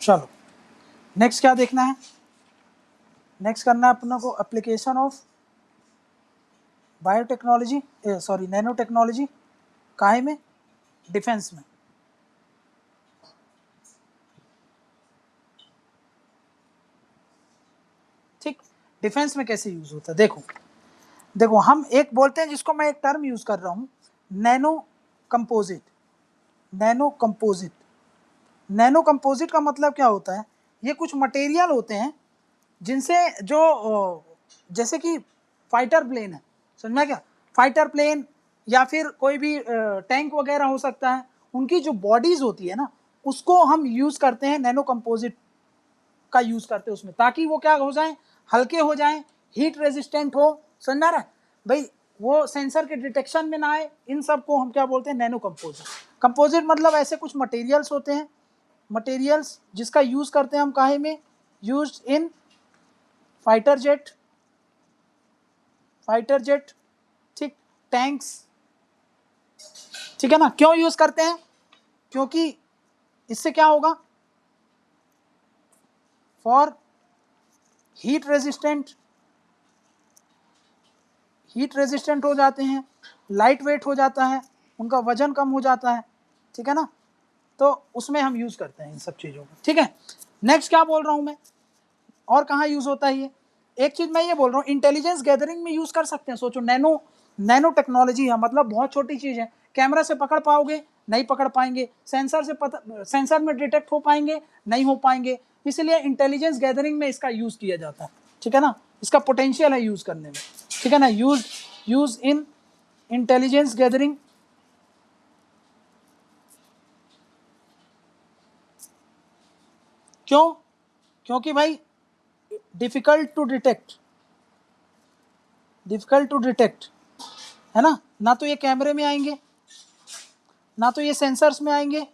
चलो नेक्स्ट क्या देखना है, नेक्स्ट करना है अपना को application of biotechnology sorry nano technology काहे में, डिफेंस में। ठीक, डिफेंस में कैसे यूज होता है, देखो देखो हम एक बोलते हैं जिसको मैं एक टर्म यूज कर रहा हूं, nano composite. Nano composite, nano composite का मतलब क्या होता है, ये कुछ मटेरियल होते हैं जिनसे जो जैसे कि फाइटर प्लेन है, समझ में क्या, फाइटर प्लेन या फिर कोई भी टैंक वगैरह हो सकता है, उनकी जो बॉडीज होती है ना, उसको हम यूज करते हैं, नैनो कंपोजिट का यूज करते हैं उसमें, ताकि वो क्या हो जाए, हल्के हो जाएं, हीट रेजिस्टेंट हो, समझ में आ रहा है भाई, वो सेंसर के डिटेक्शन में ना आए, इन सब को हम क्या बोलते हैं, नैनो कंपोजिट। कंपोजिट मतलब ऐसे कुछ मटेरियल्स होते हैं, मटेरियल्स जिसका यूज करते हैं हम काहे में, use in fighter jet, fighter jet, ठीक, टैंक्स, ठीक है ना। क्यों यूज करते हैं, क्योंकि इससे क्या होगा, for heat resistant, heat resistant हो जाते हैं, लाइट वेट हो जाता है, उनका वजन कम हो जाता है, ठीक है ना, तो उसमें हम यूज करते हैं इन सब चीज़ों को, ठीक है। नेक्स्ट क्या बोल रहा हूं मैं, और कहाँ यूज होता है ये, एक चीज मैं ये बोल रहा हूँ, इंटेलिजेंस गैदरिंग में यूज कर सकते हैं। सोचो नैनो, नैनो टेक्नोलॉजी है, मतलब बहुत छोटी चीज है, कैमरा से पकड़ पाओगे, नहीं पकड़ पाएंगे, सेंसर से सेंसर में डिटेक्ट हो पाएंगे, नहीं हो पाएंगे, इसलिए इंटेलिजेंस गैदरिंग में इसका यूज किया जाता है, ठीक है ना, इसका पोटेंशियल है यूज करने में, ठीक है ना, यूज इन इंटेलिजेंस गैदरिंग। क्यों, क्योंकि भाई difficult to detect, difficult to detect है ना तो ये कैमरे में आएंगे, ना तो ये सेंसर्स में आएंगे,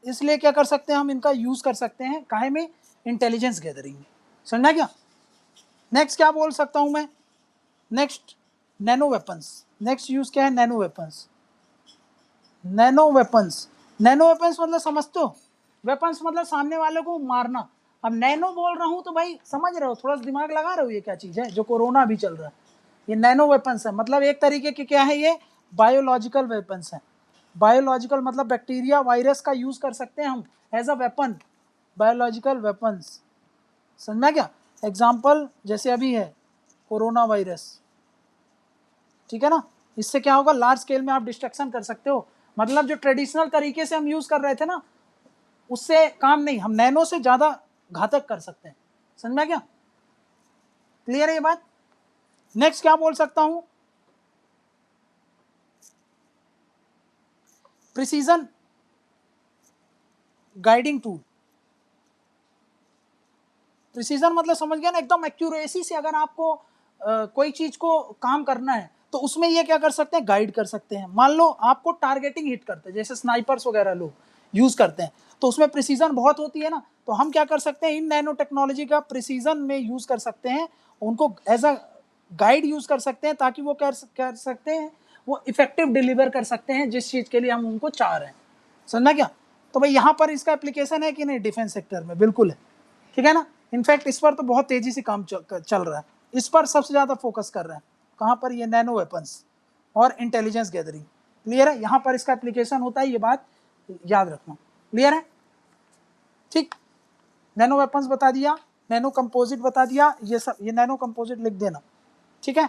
इसलिए क्या कर सकते हैं हम, इनका यूज कर सकते हैं काहे में, इंटेलिजेंस गैदरिंग में, समझना क्या। नेक्स्ट क्या बोल सकता हूं मैं, next nano weapons, next use क्या है, nano weapons. Nano weapons, nano weapons मतलब समझते हो, वेपन्स मतलब सामने वाले को मारना। अब नैनो बोल रहा हूं तो भाई समझ रहे हो, थोड़ा सा दिमाग लगा रहे हो, ये क्या चीज है, जो कोरोना अभी चल रहा है, ये नैनो वेपन्स है, मतलब एक तरीके के क्या है, ये बायोलॉजिकल वेपन्स है। बायोलॉजिकल मतलब बैक्टीरिया वायरस का यूज कर सकते हैं हम as a weapon, biological weapons, समझना क्या। एग्जाम्पल जैसे अभी है कोरोना वायरस, ठीक है ना, इससे क्या होगा, लार्ज स्केल में आप डिस्ट्रक्शन कर सकते हो, मतलब जो ट्रेडिशनल तरीके से हम यूज कर रहे थे ना, उससे काम नहीं, हम नैनो से ज्यादा घातक कर सकते हैं, समझना क्या, क्लियर है ये बात। नेक्स्ट क्या बोल सकता हूं, प्रिसीजन गाइडिंग टूल। प्रिसीजन मतलब समझ गया ना, एकदम एक्यूरेसी से अगर आपको कोई चीज को काम करना है तो उसमें ये क्या कर सकते हैं, गाइड कर सकते हैं। मान लो आपको टारगेटिंग हिट करते हैं, जैसे स्नाइपर्स वगैरह लोग यूज करते हैं, तो उसमें प्रिसीजन बहुत होती है ना, तो हम क्या कर सकते हैं, इन नैनो टेक्नोलॉजी का प्रिसीजन में यूज कर सकते हैं, उनको एज अ गाइड यूज कर सकते हैं, ताकि वो कर सकते हैं, वो इफेक्टिव डिलीवर कर सकते हैं जिस चीज के लिए हम उनको चाह रहे हैं, समझना क्या। तो भाई यहाँ पर इसका एप्लीकेशन है कि नहीं, डिफेंस सेक्टर में बिल्कुल है, ठीक है ना। इनफैक्ट इस पर तो बहुत तेजी से काम चल रहा है, इस पर सबसे ज्यादा फोकस कर रहे हैं, कहाँ पर, ये नैनो वेपन्स और इंटेलिजेंस गैदरिंग, क्लियर है, यहाँ पर इसका एप्लीकेशन होता है, ये बात याद रखना, क्लियर है, ठीक। नैनो वेपन्स बता दिया, नैनो कंपोजिट बता दिया, ये सब, ये नैनो कंपोजिट लिख देना, ठीक है।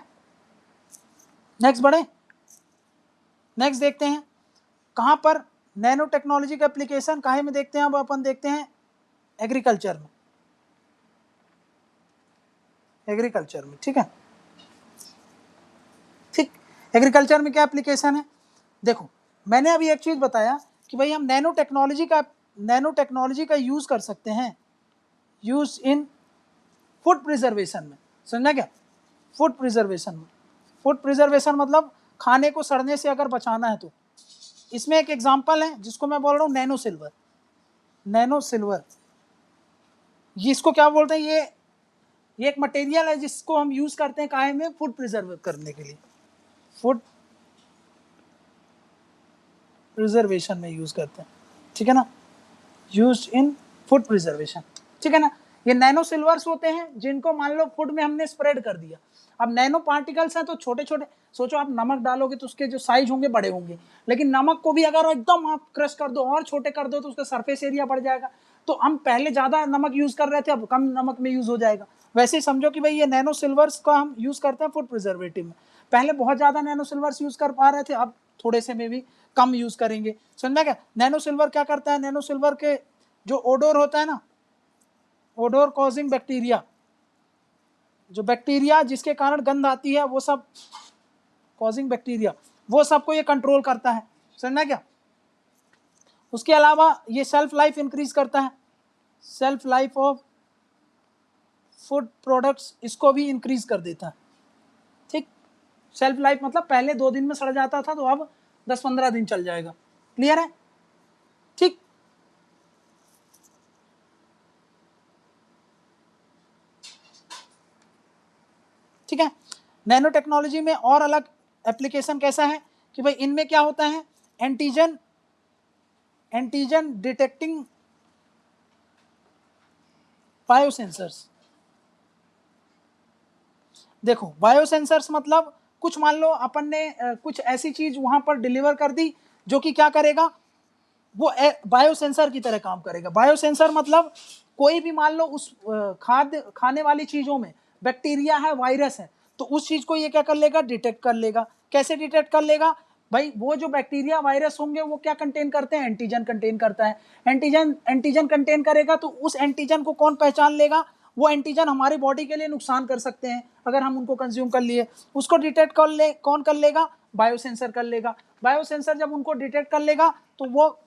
नेक्स्ट बढ़े, नेक्स्ट देखते हैं कहाँ पर नैनो टेक्नोलॉजी का एप्लीकेशन काहे में देखते हैं, अब अपन देखते हैं एग्रीकल्चर में, एग्रीकल्चर में, ठीक है, ठीक। एग्रीकल्चर में क्या एप्लीकेशन है, देखो मैंने अभी एक चीज बताया कि भाई हम नैनो टेक्नोलॉजी का यूज कर सकते हैं, यूज इन फूड प्रिजर्वेशन में, समझना क्या, फूड प्रिजर्वेशन में, फूड प्रिजर्वेशन मतलब खाने को सड़ने से अगर बचाना है तो, इसमें एक एग्जांपल है जिसको मैं बोल रहा हूँ, नैनो सिल्वर, नैनो सिल्वर, ये इसको क्या बोलते हैं, ये एक मटेरियल है जिसको हम यूज करते हैं काहे में, फूड प्रिजर्व करने के लिए, फूड प्रिजर्वेशन में यूज करते हैं, ठीक है ना, यूज इन फूड प्रिजर्वेशन, ठीक है ना। ये नैनो सिल्वर्स होते हैं जिनको मान लो फूड में हमने स्प्रेड कर दिया। अब नैनो पार्टिकल्स हैं तो छोटे छोटे, सोचो आप नमक डालोगे तो उसके जो साइज होंगे बड़े होंगे, लेकिन नमक को भी अगर एकदम आप क्रश कर दो और छोटे कर दो तो उसका सरफेस एरिया बढ़ जाएगा। तो हम पहले ज़्यादा नमक यूज़ कर रहे थे, अब कम नमक में यूज़ हो जाएगा। वैसे ही समझो कि भाई ये नैनो सिल्वर्स का हम यूज़ करते हैं फूड प्रिजर्वेटिव में। पहले बहुत ज़्यादा नैनो सिल्वर्स यूज़ कर पा रहे थे, अब थोड़े से में भी कम यूज़ करेंगे। समझा क्या? नैनो सिल्वर क्या करता है, नैनो सिल्वर के जो ओडोर होता है ना, ओडोर कॉजिंग बैक्टीरिया, जो बैक्टीरिया जिसके कारण गंध आती है, वो सब कॉजिंग बैक्टीरिया, वो सबको ये कंट्रोल करता है। समझना क्या? उसके अलावा ये सेल्फ लाइफ इंक्रीज करता है, self life of food products इसको भी इंक्रीज कर देता है। ठीक, सेल्फ लाइफ मतलब पहले 2 दिन में सड़ जाता था तो अब 10-15 दिन चल जाएगा। क्लियर है? ठीक, ठीक है। नैनो टेक्नोलॉजी में और अलग एप्लीकेशन कैसा है कि भाई इनमें क्या होता है, एंटीजन डिटेक्टिंग बायोसेंसर्स। देखो बायोसेंसर्स मतलब कुछ मान लो अपन ने कुछ ऐसी चीज वहां पर डिलीवर कर दी जो कि क्या करेगा, वो बायोसेंसर की तरह काम करेगा। बायोसेंसर मतलब कोई भी मान लो उस खाद्य खाने वाली चीजों में बैक्टीरिया है, वायरस है, तो उस चीज को ये क्या कर लेगा, डिटेक्ट कर लेगा। कैसे डिटेक्ट कर लेगा भाई, वो जो बैक्टीरिया वायरस होंगे वो क्या कंटेन करते हैं, एंटीजन कंटेन करता है। एंटीजन कंटेन करेगा तो उस एंटीजन को कौन पहचान लेगा, वो एंटीजन हमारी बॉडी के लिए नुकसान कर सकते हैं अगर हम उनको कंज्यूम कर लिए, उसको डिटेक्ट कौन कर लेगा, बायोसेंसर कर लेगा। बायोसेंसर जब उनको डिटेक्ट कर लेगा तो वो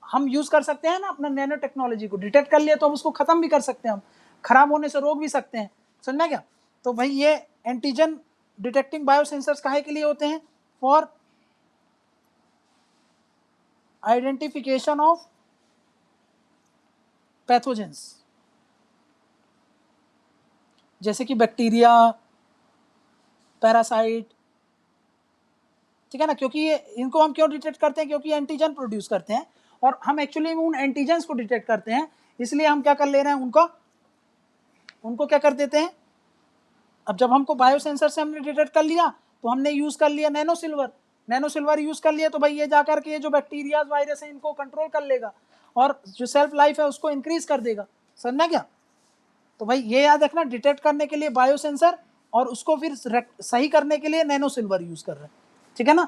हम यूज कर सकते हैं ना, अपना नैनो टेक्नोलॉजी को डिटेक्ट कर लिया तो हम उसको खत्म भी कर सकते हैं, हम खराब होने से रोक भी सकते हैं। समझना क्या? तो भाई ये एंटीजन डिटेक्टिंग बायोसेंसर्स काहे के लिए होते हैं, फॉर आइडेंटिफिकेशन ऑफ पैथोजेंस, जैसे कि बैक्टीरिया, पैरासाइट, ठीक है ना। क्योंकि ये इनको हम क्यों डिटेक्ट करते हैं, क्योंकि एंटीजन प्रोड्यूस करते हैं और हम एक्चुअली उन एंटीजेंस को डिटेक्ट करते हैं, इसलिए हम क्या कर ले रहे हैं, उनको क्या कर देते हैं। अब जब हमको बायोसेंसर से हमने डिटेक्ट कर लिया तो हमने यूज कर लिया नैनो सिल्वर यूज कर लिया, तो भाई ये जाकर के ये जो बैक्टीरिया वायरस है इनको कंट्रोल कर लेगा और जो सेल्फ लाइफ है उसको इंक्रीज कर देगा। समझना क्या? तो भाई ये याद रखना, डिटेक्ट करने के लिए बायोसेंसर और उसको फिर सही करने के लिए नैनो सिल्वर यूज कर रहे हैं, ठीक है ना।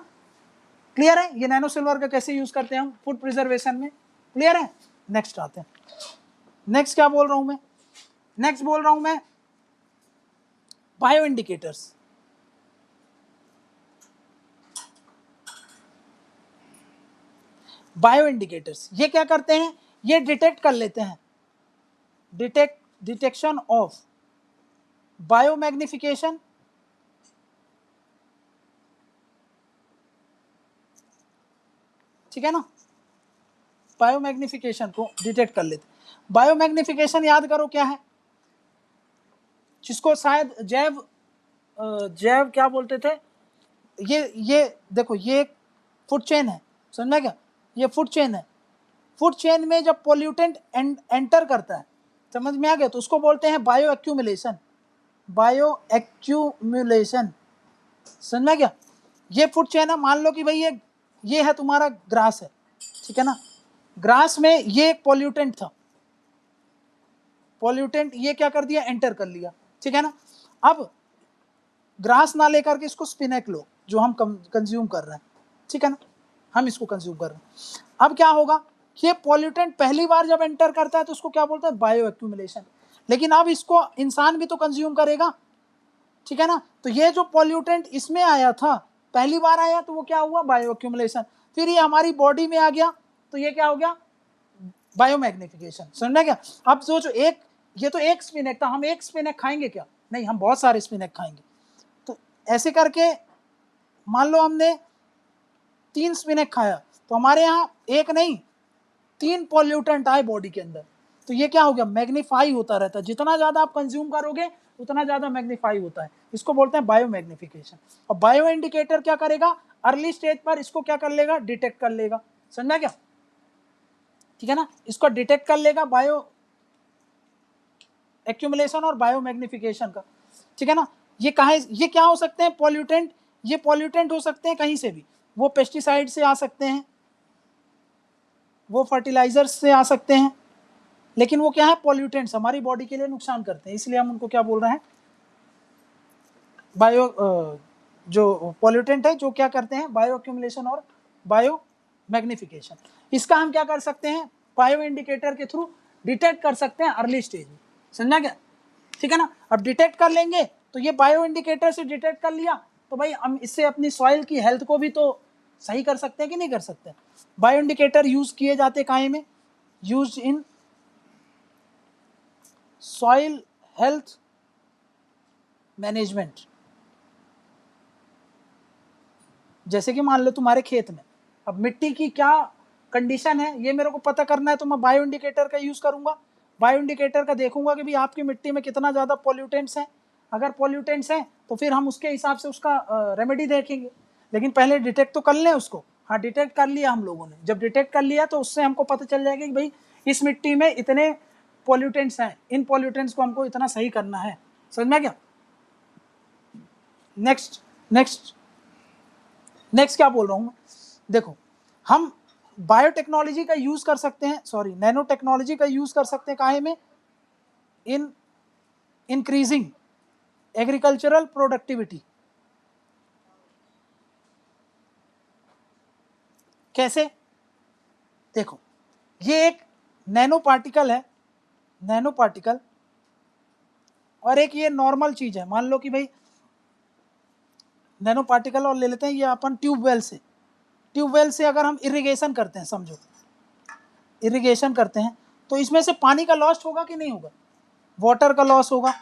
क्लियर है ये नैनो सिल्वर का कैसे यूज करते हैं हम फूड प्रिजर्वेशन में? क्लियर है? नेक्स्ट आते हैं। नेक्स्ट क्या बोल रहा हूं मैं, नेक्स्ट बोल रहा हूं मैं बायो इंडिकेटर्स। बायो इंडिकेटर्स ये क्या करते हैं, ये डिटेक्ट कर लेते हैं, डिटेक्शन ऑफ बायो मैग्निफिकेशन, ठीक है ना। बायो मैग्निफिकेशन को डिटेक्ट कर लेते। बायो मैग्निफिकेशन याद करो क्या है, जिसको शायद जैव क्या बोलते थे, ये देखो ये फूड चेन है। समझना क्या? ये फूड चेन है। फूड चेन में जब पोल्यूटेंट एंटर करता है, समझ में आ गया, तो उसको बोलते हैं बायो एक्यूमुलेशन। बायो एक्यूमुलेशन, समझना क्या? ये फूड चेन है, मान लो कि भाई ये है तुम्हारा ग्रास है, ठीक है ना। ग्रास में ये एक पोल्यूटेंट था, पोल्यूटेंट ये क्या कर दिया, एंटर कर लिया, ठीक है ना। अब ग्रास ना लेकर के इसको स्पिनेक लो जो हम कंज्यूम कर रहे हैं, ठीक है ना, हम इसको कंज्यूम कर रहे हैं। अब क्या होगा, ये पोल्यूटेंट पहली बार जब एंटर करता है तो उसको क्या बोलते हैं, बायो एक्यूमुलेशन। लेकिन अब इसको इंसान भी तो कंज्यूम करेगा, ठीक है ना। तो ये जो पोल्यूटेंट इसमें आया था, पहली बार आया तो वो क्या हुआ, बायो एक्यूमुलेशन। फिर ये हमारी बॉडी में आ गया तो ये क्या हो गया, बायो मैग्निफिकेशन। समझना क्या? अब सोचो ये तो एक स्पिनेक था, हम एक स्पिनेक खाएंगे क्या, नहीं, हम बहुत सारे स्पिनेक खाएंगे। तो ऐसे करके मान लो हमने 3 स्पिनेक खाया तो हमारे यहाँ एक नहीं 3 पॉल्यूटेंट आए बॉडी के अंदर, तो ये क्या हो गया, मैग्नीफाई होता रहता है। जितना ज़्यादा आप कंज्यूम करोगे उतना ज़्यादा मैग्नीफाई होता है, इसको बोलते हैं बायो मैग्निफिकेशन। और बायो इंडिकेटर क्या करेगा, अर्ली स्टेज पर इसको क्या कर लेगा, डिटेक्ट कर लेगा। समझा क्या? ठीक है ना, इसको डिटेक्ट कर लेगा बायो एक्यूमुलेशन और बायो मैग्निफिकेशन का, ठीक है ना। ये कहाँ, ये क्या हो सकते हैं पॉल्यूटेंट, ये पॉल्यूटेंट हो सकते हैं कहीं से भी, वो पेस्टिसाइड से आ सकते हैं, वो फर्टिलाइजर्स से आ सकते हैं, लेकिन वो क्या है पॉल्यूटेंट्स, हमारी बॉडी के लिए नुकसान करते हैं, इसलिए हम उनको क्या बोल रहे हैं बायो, जो पॉल्यूटेंट है जो क्या करते हैं बायो एक्यूमुलेशन और बायो मैग्निफिकेशन। इसका हम क्या कर सकते हैं बायो इंडिकेटर के थ्रू डिटेक्ट कर सकते हैं अर्ली स्टेज में, समझा क्या, ठीक है ना। अब डिटेक्ट कर लेंगे तो ये बायो इंडिकेटर से डिटेक्ट कर लिया तो भाई हम इससे अपनी सॉइल की हेल्थ को भी तो सही कर सकते हैं कि नहीं कर सकते। बायो इंडिकेटर यूज किए जाते काहे में, use in soil health management. जैसे कि मान लो तुम्हारे खेत में अब मिट्टी की क्या कंडीशन है ये मेरे को पता करना है, तो मैं बायो इंडिकेटर का यूज़ करूंगा, बायो इंडिकेटर का देखूंगा कि भाई आपकी मिट्टी में कितना ज़्यादा पॉल्यूटेंट्स हैं, अगर पॉल्यूटेंट्स हैं तो फिर हम उसके हिसाब से उसका रेमेडी देखेंगे, लेकिन पहले डिटेक्ट तो कर लें उसको। हाँ डिटेक्ट कर लिया हम लोगों ने, जब डिटेक्ट कर लिया तो उससे हमको पता चल जाएगा कि भाई इस मिट्टी में इतने पॉल्यूटेंट्स हैं, इन पॉल्यूटेंट्स को हमको इतना सही करना है, समझ में क्या। नेक्स्ट नेक्स्ट नेक्स्ट क्या बोल रहा हूँ, देखो हम बायोटेक्नोलॉजी का यूज कर सकते हैं, सॉरी नैनो टेक्नोलॉजी का यूज कर सकते हैं काहे में, इन इंक्रीजिंग एग्रीकल्चरल प्रोडक्टिविटी। कैसे, देखो ये एक नैनो पार्टिकल है, नैनो पार्टिकल, और एक ये नॉर्मल चीज है, मान लो कि भाई नैनो पार्टिकल और ले लेते हैं ये अपन ट्यूबवेल से, ट्यूबवेल से अगर हम इरिगेशन करते हैं, समझो इरिगेशन करते हैं तो इसमें से पानी का लॉस होगा कि नहीं होगा, वाटर का लॉस होगा,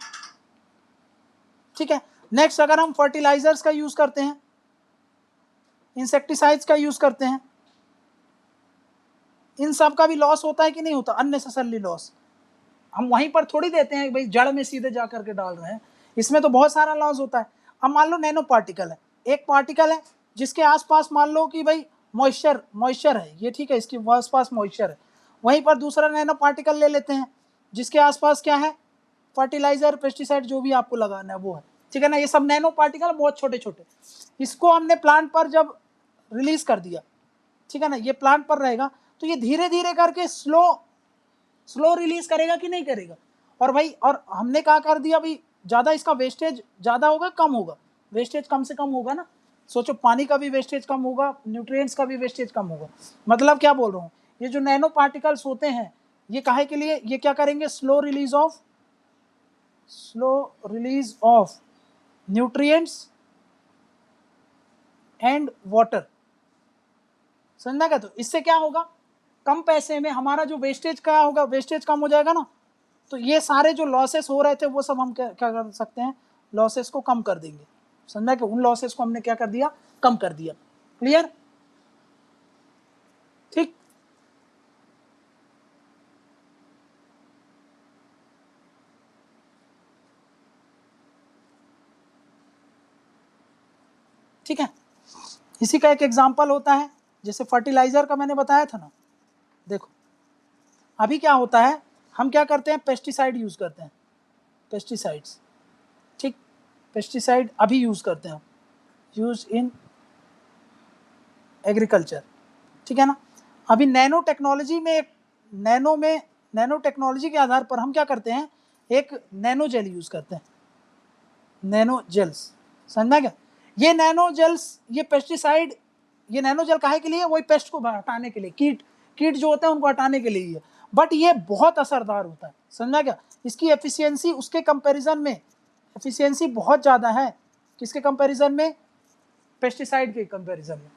ठीक है। नेक्स्ट अगर हम फर्टिलाइजर्स का यूज करते हैं, इंसेक्टिसाइड्स का यूज करते हैं, इन सब का भी लॉस होता है कि नहीं होता, अननेसेसरली लॉस। हम वहीं पर थोड़ी देते हैं भाई जड़ में सीधे जा करके डाल रहे हैं, इसमें तो बहुत सारा लॉस होता है। अब मान लो नैनो पार्टिकल है, एक पार्टिकल है जिसके आसपास मान लो कि भाई मॉइस्चर है ये, ठीक है, इसके आसपास मॉइस्चर है, वहीं पर दूसरा नैनो पार्टिकल ले लेते हैं जिसके आसपास क्या है फर्टिलाइजर पेस्टिसाइड जो भी आपको लगाना है वो है, ठीक है ना। ये सब नैनो पार्टिकल बहुत छोटे छोटे, इसको हमने प्लांट पर जब रिलीज कर दिया, ठीक है ना, ये प्लांट पर रहेगा तो ये धीरे धीरे करके स्लो रिलीज करेगा कि नहीं करेगा। और भाई और हमने क्या कर दिया भाई, ज़्यादा इसका वेस्टेज ज़्यादा होगा कम होगा, वेस्टेज कम से कम होगा ना, सोचो पानी का भी वेस्टेज कम होगा, न्यूट्रिएंट्स का भी वेस्टेज कम होगा। मतलब क्या बोल रहा हूँ, ये जो नैनो पार्टिकल्स होते हैं ये काहे के लिए, ये क्या करेंगे slow release of nutrients and water, समझना क्या। तो इससे क्या होगा, कम पैसे में हमारा जो वेस्टेज क्या होगा, वेस्टेज कम हो जाएगा ना, तो ये सारे जो लॉसेस हो रहे थे वो सब हम क्या कर सकते हैं, लॉसेस को कम कर देंगे, समझना कि उन लॉसेस को हमने क्या कर दिया, कम कर दिया। क्लियर, ठीक। ठीक है, इसी का एक एग्जांपल होता है जैसे फर्टिलाइजर का मैंने बताया था ना, देखो अभी क्या होता है, हम क्या करते हैं पेस्टिसाइड यूज करते हैं, पेस्टिसाइड्स, ठीक, पेस्टिसाइड अभी यूज करते हैं, यूज इन एग्रीकल्चर, ठीक है ना। अभी नैनो टेक्नोलॉजी में नैनो टेक्नोलॉजी के आधार पर हम क्या करते हैं, एक नैनो जेल यूज करते हैं, नैनो जेल्स, समझना क्या। ये नैनो जेल्स, ये पेस्टिसाइड, ये नैनो जेल काहे के लिए, वही पेस्ट को हटाने के लिए, कीट जो होते हैं उनको हटाने के लिए ही है, बट ये बहुत असरदार होता है, समझना क्या। इसकी एफिशिएंसी उसके कंपैरिजन में, एफिशिएंसी बहुत ज़्यादा है, किसके कंपैरिजन में, पेस्टिसाइड के कंपैरिजन में।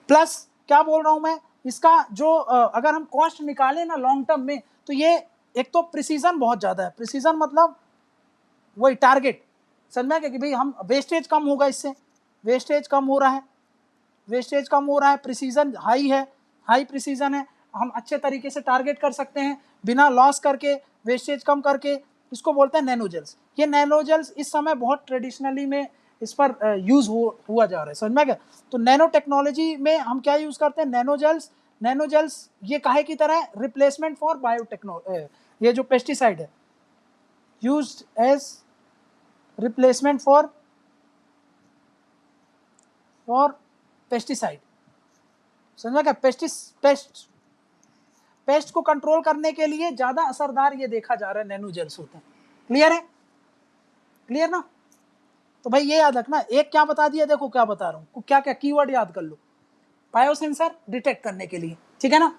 प्लस क्या बोल रहा हूँ मैं, इसका जो अगर हम कॉस्ट निकालें ना लॉन्ग टर्म में, तो ये एक तो प्रिसीजन बहुत ज़्यादा है, प्रिसीजन मतलब वही टारगेट, समझना क्या कि भाई हम वेस्टेज कम होगा, इससे वेस्टेज कम हो रहा है, वेस्टेज कम हो रहा है, प्रिसीजन हाई है, हाई प्रिसीजन है, हम अच्छे तरीके से टारगेट कर सकते हैं बिना लॉस करके, वेस्टेज कम करके, इसको बोलते हैं नैनोजेल्स। ये नैनोजेल्स इस समय बहुत ट्रेडिशनली में इस पर यूज़ हुआ जा रहा है, समझ में क्या। तो नैनो टेक्नोलॉजी में हम क्या यूज़ करते हैं, नैनोजेल्स, नैनो जेल्स ये काहे की तरह है, रिप्लेसमेंट फॉर बायोटेक्नोलॉजी, ये जो पेस्टिसाइड है used as replacement for pesticide. समझा क्या? पेस्ट को कंट्रोल करने के लिए ज्यादा असरदार ये देखा जा रहा है नैनो जेल्स होते हैं। क्लियर है? क्लियर ना? तो भाई ये याद रखना, एक क्या बता दिया, देखो क्या बता रहा हूँ, क्या क्या कीवर्ड याद कर लो, बायोसेंसर डिटेक्ट करने के लिए, ठीक है ना,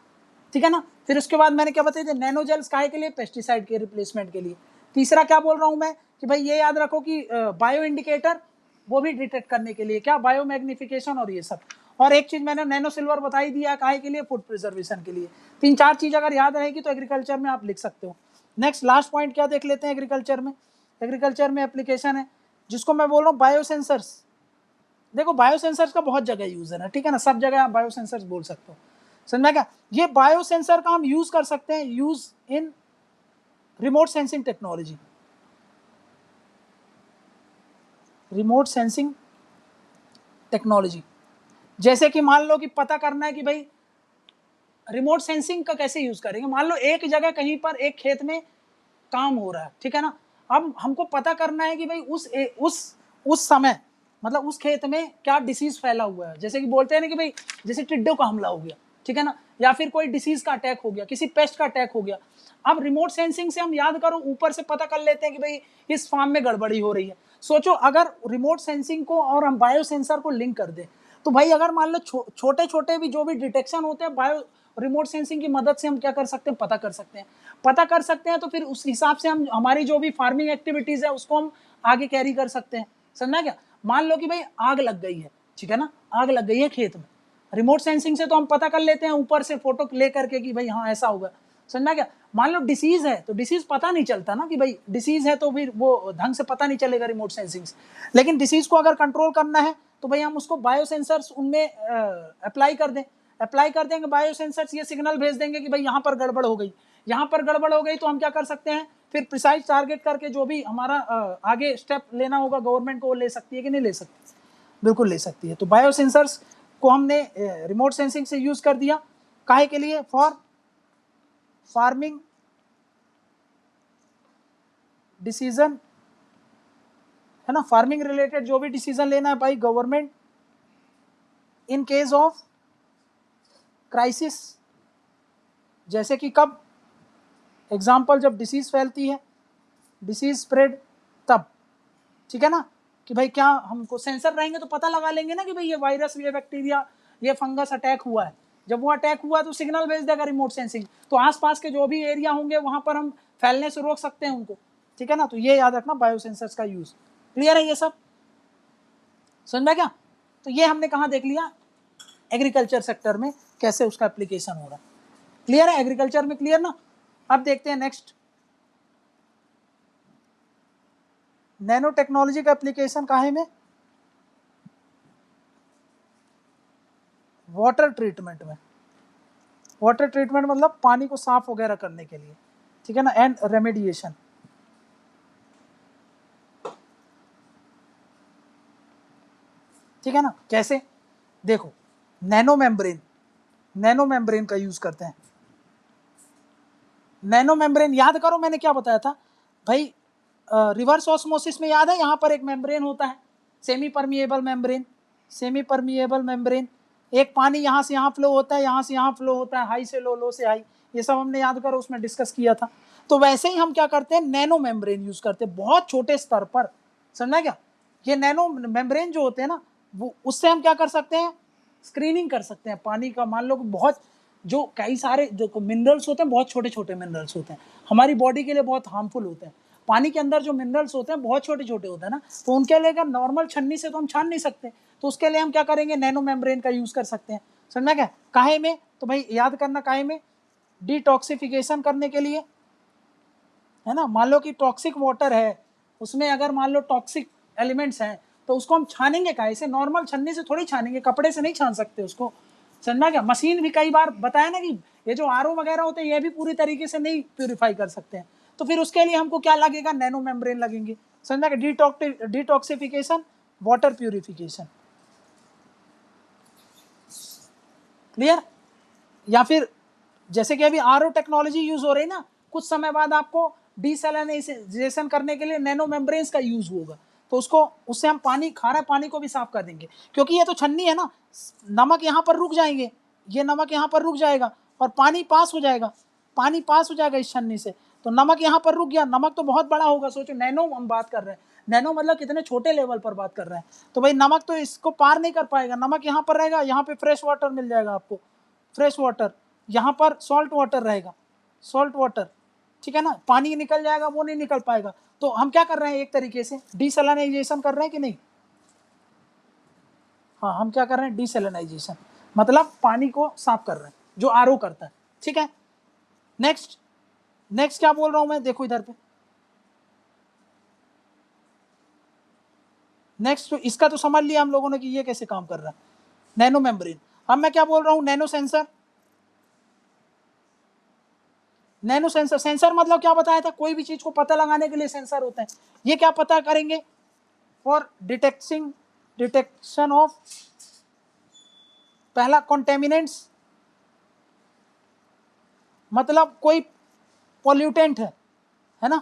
ठीक है ना। फिर उसके बाद मैंने क्या बताया, नैनो जेल्स काहे के लिए, पेस्टिसाइड के रिप्लेसमेंट के लिए। तीसरा क्या बोल रहा हूं मैं कि भाई ये याद रखो कि बायो इंडिकेटर वो भी डिटेक्ट करने के लिए, क्या, बायो मैग्निफिकेशन और ये सब। और एक चीज मैंने नैनो सिल्वर बताई दिया, काहे के लिए, फूड प्रिजर्वेशन के लिए। 3-4 चीज अगर याद रहेगी तो एग्रीकल्चर में आप लिख सकते हो। नेक्स्ट लास्ट पॉइंट क्या देख लेते हैं एग्रीकल्चर में। एग्रीकल्चर में एप्लीकेशन है जिसको मैं बोल रहा हूँ बायोसेंसर्स। देखो बायोसेंसर्स का बहुत जगह यूज है ना, ठीक है ना, सब जगह आप बायोसेंसर्स बोल सकते हो। समझा क्या? ये बायोसेंसर का हम यूज कर सकते हैं, use in remote sensing technology. Remote sensing technology, जैसे कि मान लो कि पता करना है कि भाई रिमोट सेंसिंग का कैसे यूज करेंगे। मान लो एक जगह कहीं पर एक खेत में काम हो रहा है, ठीक है ना, अब हमको पता करना है कि भाई उस समय मतलब उस खेत में क्या डिसीज फैला हुआ है। जैसे कि बोलते हैं ना कि भाई जैसे टिड्डों का हमला हो गया, ठीक है ना, या फिर कोई डिसीज का अटैक हो गया, किसी पेस्ट का अटैक हो गया। अब रिमोट सेंसिंग से हम याद करो ऊपर से पता कर लेते हैं कि भाई इस फार्म में गड़बड़ी हो रही है। सोचो अगर रिमोट सेंसिंग को और हम बायो सेंसर को लिंक कर दें तो भाई अगर मान लो छोटे छोटे भी जो भी डिटेक्शन होते हैं बायो रिमोट सेंसिंग की मदद से हम क्या कर सकते हैं, पता कर सकते हैं। पता कर सकते हैं तो फिर उस हिसाब से हम हमारी जो भी फार्मिंग एक्टिविटीज है उसको हम आगे कैरी कर सकते हैं। समझना क्या? मान लो कि भाई आग लग गई है, ठीक है ना, आग लग गई है खेत में, रिमोट सेंसिंग से तो हम पता कर लेते हैं ऊपर से फोटो ले करके कि भाई हाँ ऐसा होगा। समझना क्या? मान लो डिसीज है तो डिसीज पता नहीं चलता ना कि भाई डिसीज है, तो फिर वो ढंग से पता नहीं चलेगा रिमोट सेंसिंग से। लेकिन डिसीज को अगर कंट्रोल करना है तो भाई हम उसको बायो सेंसर्स उनमें अप्लाई कर दें, अप्लाई कर देंगे बायो सेंसर्स, ये सिग्नल भेज देंगे कि भाई यहाँ पर गड़बड़ हो गई, यहाँ पर गड़बड़ हो गई, तो हम क्या कर सकते हैं फिर प्रिसाइज टारगेट करके जो भी हमारा आगे स्टेप लेना होगा गवर्नमेंट को वो ले सकती है कि नहीं ले सकती, बिल्कुल ले सकती है। तो बायो सेंसर्स को हमने रिमोट सेंसिंग से यूज कर दिया, काहे के लिए, फॉर फार्मिंग डिसीजन, है ना, फार्मिंग रिलेटेड जो भी डिसीजन लेना है भाई government in case of crisis. जैसे कि कब, एग्जाम्पल जब डिसीज फैलती है, डिसीज स्प्रेड तब, ठीक है ना, कि भाई क्या हमको सेंसर रहेंगे तो पता लगा लेंगे ना कि भाई ये वायरस, ये बैक्टीरिया, ये फंगस अटैक हुआ है। जब वो अटैक हुआ तो सिग्नल भेज देगा रिमोट सेंसिंग, तो आसपास के जो भी एरिया होंगे वहां पर हम फैलने से रोक सकते हैं उनको, ठीक है ना। तो ये याद रखना बायो सेंसर्स का यूज। क्लियर है ये सब? समझ में क्या? तो ये हमने कहाँ देख लिया, एग्रीकल्चर सेक्टर में कैसे उसका एप्लीकेशन हो रहा है। क्लियर है एग्रीकल्चर में? क्लियर ना? अब देखते हैं नेक्स्ट, नैनो टेक्नोलॉजी का एप्लीकेशन काहे में, वाटर ट्रीटमेंट में। वाटर ट्रीटमेंट मतलब पानी को साफ वगैरह करने के लिए, ठीक है ना, एंड रेमेडिएशन। ठीक है ना, कैसे, देखो नैनो मेम्ब्रेन का यूज करते हैं। नैनो मेम्ब्रेन याद करो मैंने क्या बताया था भाई, रिवर्स ऑस्मोसिस में याद है यहाँ पर एक मेम्ब्रेन होता है, semi permeable membrane, semi permeable membrane, एक पानी यहाँ से यहाँ फ्लो होता है, यहाँ से यहाँ फ्लो होता है, हाई से लो, लो से हाई, ये सब हमने याद करो उसमें डिस्कस किया था। तो वैसे ही हम क्या करते हैं, नैनो मेम्ब्रेन यूज करते हैं बहुत छोटे स्तर पर। समझना क्या? ये नैनो मेम्ब्रेन जो होते हैं ना, वो उससे हम क्या कर सकते हैं, स्क्रीनिंग कर सकते हैं पानी का। मान लो बहुत जो कई सारे जो मिनरल्स होते हैं, बहुत छोटे छोटे मिनरल्स होते हैं, हमारी बॉडी के लिए बहुत हार्मफुल होते हैं। पानी के अंदर जो मिनरल्स होते हैं बहुत छोटे छोटे होते हैं ना, तो उनके लिए अगर नॉर्मल छन्नी से तो हम छान नहीं सकते, तो उसके लिए हम क्या करेंगे, नैनो मेम्ब्रेन का यूज कर सकते हैं। समझना क्या? काहे में, तो भाई याद करना काहे में, डिटॉक्सिफिकेशन करने के लिए, है ना। मान लो कि टॉक्सिक वाटर है, उसमें अगर मान लो टॉक्सिक एलिमेंट्स हैं तो उसको हम छानेंगे काहे से, नॉर्मल छन्नी से थोड़ी छानेंगे, कपड़े से नहीं छान सकते उसको। समझना क्या? मशीन भी कई बार बताया ना कि ये जो आरओ वगैरह होते हैं ये भी पूरी तरीके से नहीं प्यूरिफाई कर सकते हैं, तो फिर उसके लिए हमको क्या लगेगा, नैनो मेम्ब्रेन लगेंगे। समझना क्या? Detoxification, water purification. क्लियर? या फिर जैसे कि अभी आरओ टेक्नोलॉजी यूज हो रही ना, कुछ समय बाद आपको डीसैलिनाइजेशन करने के लिए नैनो मेम्ब्रेन्स का यूज होगा, तो उससे हम पानी, खारा पानी को भी साफ कर देंगे, क्योंकि ये तो छन्नी है ना, नमक यहाँ पर रुक जाएंगे, ये नमक यहाँ पर रुक जाएगा और पानी पास हो जाएगा, पानी पास हो जाएगा इस छन्नी से, तो नमक यहाँ पर रुक गया। नमक तो बहुत बड़ा होगा, सोचो नैनो हम बात कर रहे हैं, नैनो मतलब कितने छोटे लेवल पर बात कर रहे हैं, तो भाई नमक तो इसको पार नहीं कर पाएगा, नमक यहाँ पर रहेगा, यहाँ पे फ्रेश वाटर मिल जाएगा आपको, फ्रेश वाटर, यहाँ पर सॉल्ट वाटर रहेगा, सॉल्ट वाटर, ठीक है ना, पानी निकल जाएगा, वो नहीं निकल पाएगा। तो हम क्या कर रहे हैं, एक तरीके से डीसैलिनाइजेशन कर रहे हैं कि नहीं? हाँ, हम क्या कर रहे हैं, डीसैलिनाइजेशन, मतलब पानी को साफ कर रहे हैं, जो आरओ करता है, ठीक है। नेक्स्ट क्या बोल रहा हूं मैं, देखो इधर पे, नेक्स्ट इसका तो समझ लिया हम लोगों ने कि ये कैसे काम कर रहा है, नैनो मेम्ब्रेन। अब मैं क्या बोल रहा हूं, nano sensor. Nano sensor, sensor मतलब क्या बताया था, कोई भी चीज को पता लगाने के लिए सेंसर होते हैं। ये क्या पता करेंगे, फॉर डिटेक्शन ऑफ, पहला कॉन्टेमिनेंट्स, मतलब कोई पॉल्यूटेंट है ना,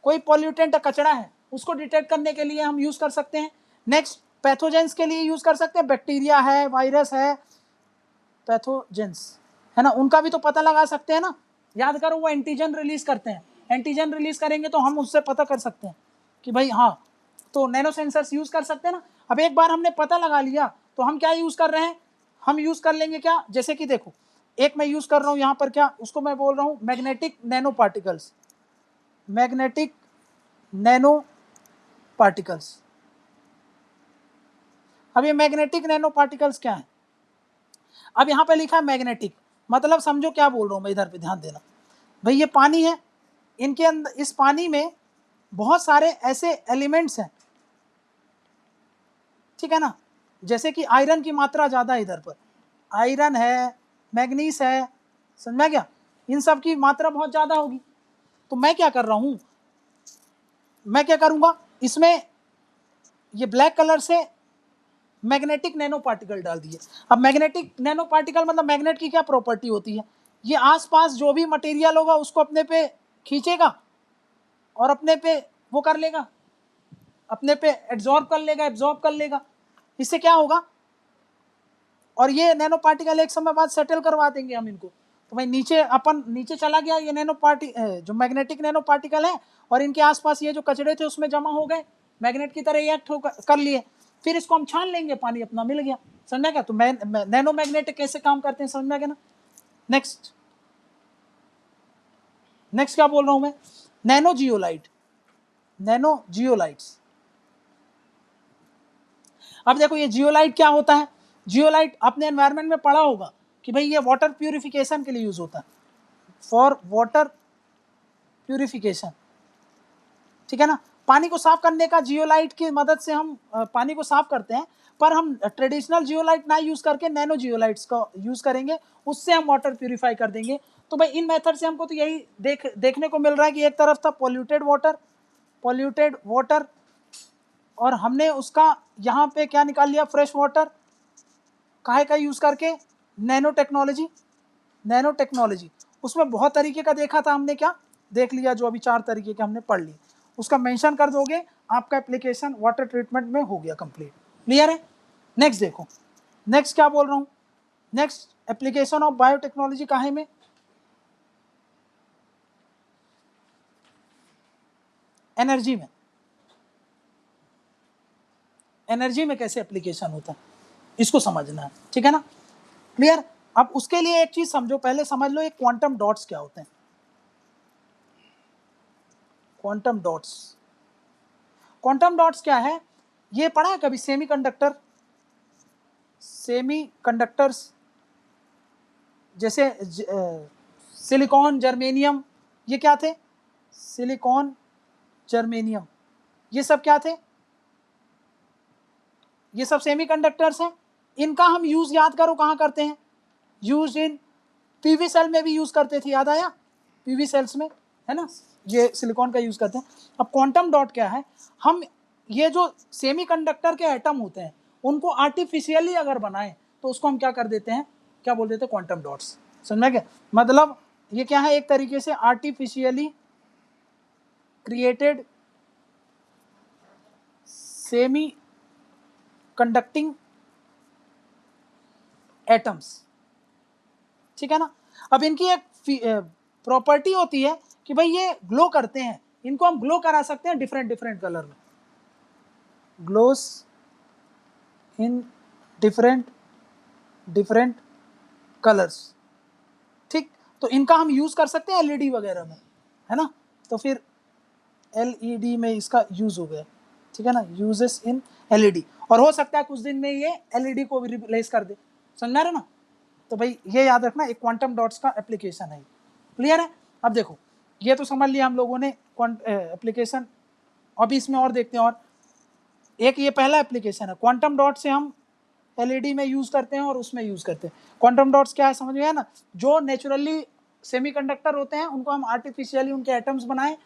कोई पॉल्यूटेंट कचरा है, उसको डिटेक्ट करने के लिए हम यूज कर सकते हैं। नेक्स्ट पैथोजेंस के लिए यूज कर सकते हैं, बैक्टीरिया है, वायरस है, पैथोजेंस है ना, उनका भी तो पता लगा सकते हैं ना। याद करो, वो एंटीजन रिलीज करते हैं, एंटीजन रिलीज करेंगे तो हम उससे पता कर सकते हैं कि भाई हाँ, तो नैनो सेंसर्स यूज कर सकते हैं ना। अब एक बार हमने पता लगा लिया तो हम क्या यूज कर रहे हैं, हम यूज कर लेंगे क्या, जैसे कि देखो, एक मैं यूज कर रहा हूं यहां पर, क्या उसको मैं बोल रहा हूं, magnetic nano particles, magnetic nano particles. अब ये मैग्नेटिक नैनो पार्टिकल्स क्या है, अब यहां पे लिखा है मैग्नेटिक, मतलब समझो क्या बोल रहा हूं मैं, इधर पे ध्यान देना भाई, ये पानी है, इनके अंदर, इस पानी में बहुत सारे ऐसे एलिमेंट्स हैं, ठीक है ना, जैसे कि आयरन की मात्रा ज्यादा है इधर पर, आयरन है, मैग्नीज है, समझ में गया, इन सब की मात्रा बहुत ज्यादा होगी। तो मैं क्या कर रहा हूं, मैं क्या करूंगा, इसमें ये ब्लैक कलर से मैग्नेटिक नैनो पार्टिकल डाल दिए। अब मैग्नेटिक नैनो पार्टिकल मतलब, मैग्नेट की क्या प्रॉपर्टी होती है, ये आसपास जो भी मटेरियल होगा उसको अपने पे खींचेगा और अपने पे वो कर लेगा, अपने पे एब्जॉर्ब कर लेगा, इससे क्या होगा, और ये नैनो पार्टिकल एक समय बाद सेटल करवा देंगे हम इनको। तो भाई नीचे चला गया ये जो मैग्नेटिक नैनो पार्टिकल है, और इनके आसपास ये जो कचड़े थे उसमें जमा हो गए, मैग्नेट की तरह रिएक्ट कर लिए, फिर इसको हम छान लेंगे, पानी अपना मिल गया, समझ गया। तो नैनो मैग्नेटिक कैसे काम करते हैं, समझ में गया ना। नेक्स्ट क्या बोल रहा हूं मैं, नैनो जियोलाइट्स। अब देखो ये जियोलाइट क्या होता है, जियोलाइट अपने एनवायरनमेंट में पढ़ा होगा कि भाई ये वाटर प्यूरिफिकेशन के लिए यूज होता है, फॉर वाटर प्यूरिफिकेशन, ठीक है ना, पानी को साफ करने का जियोलाइट की मदद से हम पानी को साफ करते हैं, पर हम ट्रेडिशनल जियोलाइट ना यूज करके नैनो जियोलाइट्स का यूज करेंगे, उससे हम वाटर प्यूरिफाई कर देंगे। तो भाई इन मेथड से हमको तो यही देखने को मिल रहा है कि एक तरफ था पॉल्यूटेड वाटर, और हमने उसका यहाँ पे क्या निकाल लिया, फ्रेश वाटर, काहे का यूज करके, नैनो टेक्नोलॉजी। उसमें बहुत तरीके का देखा था हमने, क्या देख लिया, जो अभी 4 तरीके के हमने पढ़ लिए, उसका मेंशन कर दोगे, आपका एप्लीकेशन वाटर ट्रीटमेंट में हो गया कंप्लीट, क्लियर है। नेक्स्ट देखो, नेक्स्ट क्या बोल रहा हूँ, नेक्स्ट एप्लीकेशन ऑफ बायोटेक्नोलॉजी काहे में, एनर्जी में कैसे एप्लीकेशन होता है, इसको समझना है, ठीक है ना, क्लियर। अब उसके लिए एक चीज समझो, पहले समझ लो ये क्वांटम डॉट्स क्या होते हैं। क्वांटम डॉट्स क्या है, ये पढ़ा है कभी, सेमीकंडक्टर्स, जैसे सिलिकॉन, जर्मेनियम, ये क्या थे, सिलिकॉन, जर्मेनियम, ये सब क्या थे, ये सब सेमीकंडक्टर्स हैं। इनका हम यूज याद करो कहाँ करते हैं, यूज इन पीवी सेल में भी यूज करते थे, याद आया, पीवी सेल्स में, है ना, ये सिलिकॉन का यूज करते हैं। अब क्वांटम डॉट क्या है, हम ये जो सेमीकंडक्टर के एटम होते हैं उनको आर्टिफिशियली अगर बनाएं तो उसको हम क्या कर देते हैं, क्या बोल देते हैं, क्वांटम डॉट्स, समझ गया? मतलब ये क्या है, एक तरीके से artificially created semi conducting atoms, ठीक है ना। अब इनकी एक प्रॉपर्टी होती है कि भाई ये ग्लो करते हैं, इनको हम ग्लो करा सकते हैं डिफरेंट डिफरेंट कलर में, glows in different different colours, ठीक। तो इनका हम यूज कर सकते हैं एलईडी वगैरह में, है ना। तो फिर एलईडी में इसका यूज हो गया, ठीक है ना, यूजेस इन एलईडी। और हो सकता है कुछ दिन में ये एलईडी को भी रिप्लेस कर दे, समझ रहे ना। तो भाई ये याद रखना, एक क्वांटम डॉट्स का एप्लीकेशन है, क्लियर है। अब देखो ये तो समझ लिया हम लोगों ने एप्लीकेशन। अभी इसमें और देखते हैं, और एक ये पहला एप्लीकेशन है, क्वांटम डॉट से हम एलईडी में यूज करते हैं और उसमें यूज करते हैं। क्वांटम डॉट्स क्या है समझ में आया ना, जो नेचुरली सेमीकंडक्टर होते हैं उनको हम आर्टिफिशियली उनके एटम्स बनाए,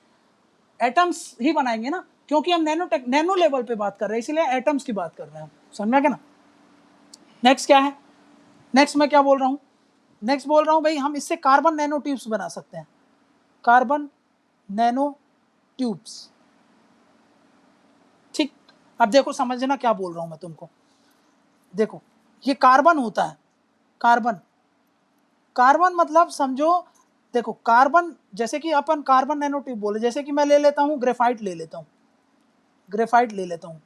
एटम्स ही बनाएंगे ना, क्योंकि हम नैनो लेवल पे बात कर रहे हैं, इसलिए एटम्स की बात कर रहे हैं, समझ में क्या ना। नेक्स्ट क्या है, नेक्स्ट मैं क्या बोल रहा हूँ, नेक्स्ट बोल रहा हूँ भाई हम इससे कार्बन नैनो ट्यूब्स बना सकते हैं, कार्बन नैनो ट्यूब्स, ठीक। अब देखो समझना क्या बोल रहा हूँ मैं तुमको, देखो ये कार्बन होता है, कार्बन, कार्बन मतलब समझो, देखो कार्बन जैसे कि अपन कार्बन नैनो ट्यूब बोले, जैसे कि मैं ले लेता हूँ ग्रेफाइट ले लेता हूँ, ग्रेफाइट ले लेता हूँ,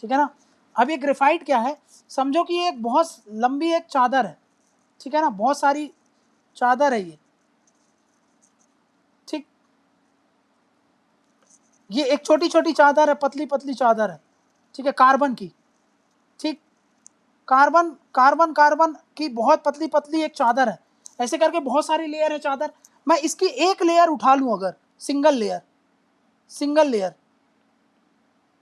ठीक है ना। अब ये ग्रेफाइट क्या है, समझो कि ये एक बहुत लंबी एक चादर है, ठीक है ना, बहुत सारी चादर है ये, ठीक। ये एक छोटी छोटी चादर है, पतली पतली चादर है, ठीक है, कार्बन की, ठीक। कार्बन कार्बन कार्बन की बहुत पतली पतली एक चादर है, ऐसे करके बहुत सारी लेयर है चादर। मैं इसकी एक लेयर उठा लूं अगर, सिंगल लेयर, सिंगल लेयर,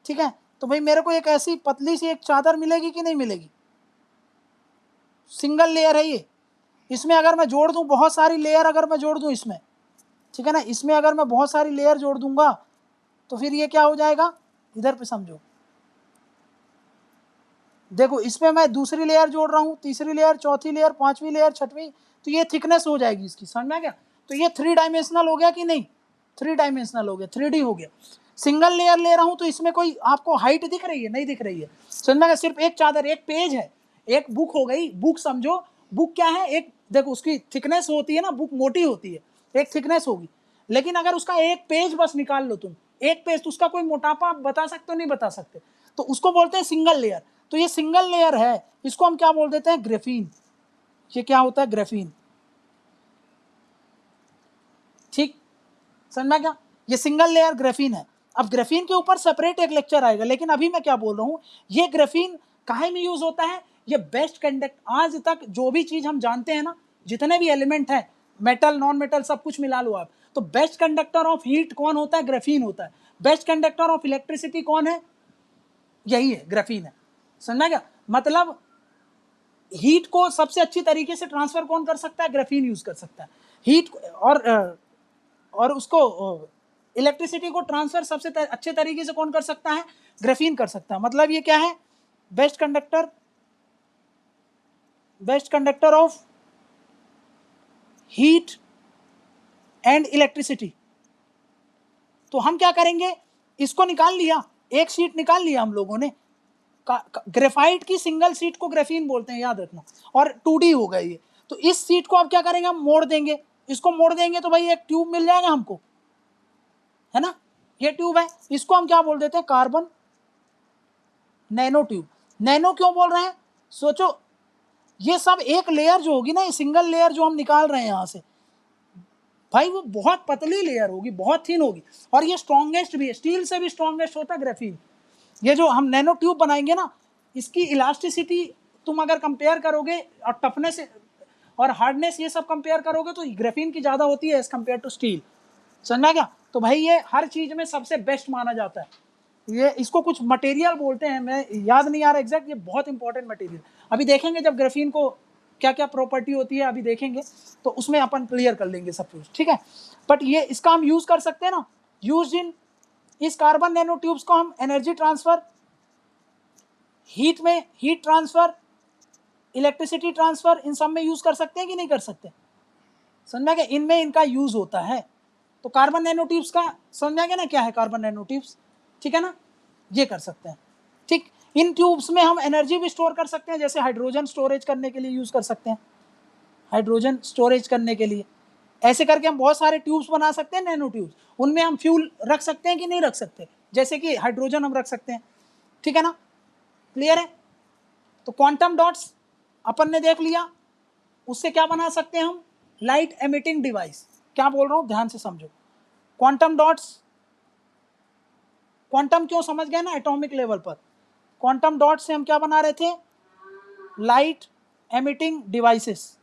ठीक है, तो भाई मेरे को एक ऐसी पतली सी एक चादर मिलेगी कि नहीं मिलेगी, सिंगल लेयर है ये। इसमें अगर मैं जोड़ दूं बहुत सारी लेयर, अगर मैं जोड़ दूं इसमें, ठीक है ना, इसमें अगर मैं बहुत सारी लेयर जोड़ दूंगा तो फिर ये क्या हो जाएगा, इधर पे समझो, देखो इसमें मैं दूसरी लेयर जोड़ रहा हूँ, तीसरी लेयर, चौथी लेयर, पांचवी लेयर, छठवीं, तो ये थिकनेस हो जाएगी इसकी, समझ में आ गया। तो ये 3 डायमेंशनल हो गया कि नहीं, 3 डायमेंशनल हो गया, 3D हो गया। सिंगल लेयर ले रहा हूँ तो इसमें कोई आपको हाइट दिख रही है, नहीं दिख रही है, समझ में आ गया। सिर्फ एक चादर, एक पेज है, एक बुक हो गई, बुक समझो, बुक क्या है, एक देखो उसकी थिकनेस होती है ना, बुक मोटी होती है, एक थिकनेस होगी। लेकिन अगर उसका एक पेज बस निकाल लो तुम, एक पेज, तो उसका कोई मोटापा आप बता सकते हो, नहीं बता सकते, तो उसको बोलते हैं सिंगल लेयर। तो ये सिंगल लेयर है, इसको हम क्या बोल देते हैं, ग्रेफीन। ये क्या होता है, ग्रेफीन, ठीक, समझ में क्या, ये सिंगल लेयर ग्रेफीन है। अब ग्रेफीन के ऊपर सेपरेट एक लेक्चर आएगा, लेकिन अभी मैं क्या बोल रहा हूँ, ये ग्रेफीन काहे में यूज होता है, ये बेस्ट कंडक्ट, आज तक जो भी चीज हम जानते हैं ना, जितने भी एलिमेंट है, मेटल नॉन मेटल सब कुछ मिला लो आप, तो बेस्ट कंडक्टर ऑफ हीट कौन होता है, ग्रेफीन होता है। बेस्ट कंडक्टर ऑफ इलेक्ट्रिसिटी कौन है, यही है, ग्रेफीन है, समझ क्या। मतलब हीट को सबसे अच्छी तरीके से ट्रांसफर कौन कर सकता है, ग्रेफीन यूज कर सकता है हीट, और उसको इलेक्ट्रिसिटी को ट्रांसफर सबसे अच्छे तरीके से कौन कर सकता है, ग्रेफीन कर सकता है। मतलब ये क्या है, best conductor, best conductor of heat and electricity. तो हम क्या करेंगे, इसको निकाल लिया, एक शीट निकाल लिया हम लोगों ने, ग्रेफाइट की सिंगल सीट को ग्रेफीन बोलते हैं, याद रखना, और 2D हो गई ये। तो इस सीट को अब क्या करेंगे, हम मोड़ देंगे, इसको मोड़ देंगे तो भाई एक ट्यूब मिल जाएगा हमको, है ना, ये ट्यूब है, इसको हम क्या बोल देते हैं, कार्बन नैनो ट्यूब। नैनो क्यों बोल रहे हैं, सोचो, ये सब एक लेयर जो होगी ना, ये सिंगल लेयर जो हम निकाल रहे हैं यहां से, भाई वो बहुत पतली लेयर होगी, बहुत थिन होगी, और ये स्ट्रॉन्गेस्ट भी है, स्टील से भी स्ट्रॉन्गेस्ट होता है ग्रेफीन। ये जो हम नैनो ट्यूब बनाएंगे ना, इसकी इलास्टिसिटी तुम अगर कंपेयर करोगे, और टफनेस और हार्डनेस ये सब कंपेयर करोगे, तो ग्रेफीन की ज़्यादा होती है एज कंपेयर टू स्टील, समझा क्या। तो भाई ये हर चीज़ में सबसे बेस्ट माना जाता है। ये इसको कुछ मटेरियल बोलते हैं, मैं याद नहीं आ रहा एग्जैक्ट, ये बहुत इंपॉर्टेंट मटेरियल, अभी देखेंगे जब ग्रेफीन को क्या क्या प्रॉपर्टी होती है अभी देखेंगे, तो उसमें अपन क्लियर कर लेंगे सब कुछ, ठीक है। बट ये इसका हम यूज़ कर सकते हैं ना, यूज इन, इस कार्बन नैनो ट्यूब्स को हम एनर्जी ट्रांसफर, हीट में हीट ट्रांसफर, इलेक्ट्रिसिटी ट्रांसफर, इन सब में यूज कर सकते हैं कि नहीं कर सकते, समझ में आ गया, इनमें इनका यूज होता है। तो कार्बन नैनो ट्यूब्स का समझ में आ गया ना क्या है कार्बन नैनो ट्यूब्स, ठीक है ना, ये कर सकते हैं। ठीक, इन ट्यूब्स में हम एनर्जी भी स्टोर कर सकते हैं, जैसे हाइड्रोजन स्टोरेज करने के लिए यूज कर सकते हैं, हाइड्रोजन स्टोरेज करने के लिए। ऐसे करके हम बहुत सारे ट्यूब्स बना सकते हैं, नैनो ट्यूब्स, उनमें हम फ्यूल रख सकते हैं कि नहीं रख सकते, जैसे कि हाइड्रोजन हम रख सकते हैं, ठीक है ना, क्लियर है। तो क्वांटम डॉट्स अपन ने देख लिया, उससे क्या बना सकते हैं हम, लाइट एमिटिंग डिवाइस। क्या बोल रहा हूं ध्यान से समझो, क्वांटम डॉट्स, क्वांटम क्यों समझ गए ना, एटॉमिक लेवल पर क्वांटम डॉट से हम क्या बना रहे थे, लाइट एमिटिंग डिवाइसेस,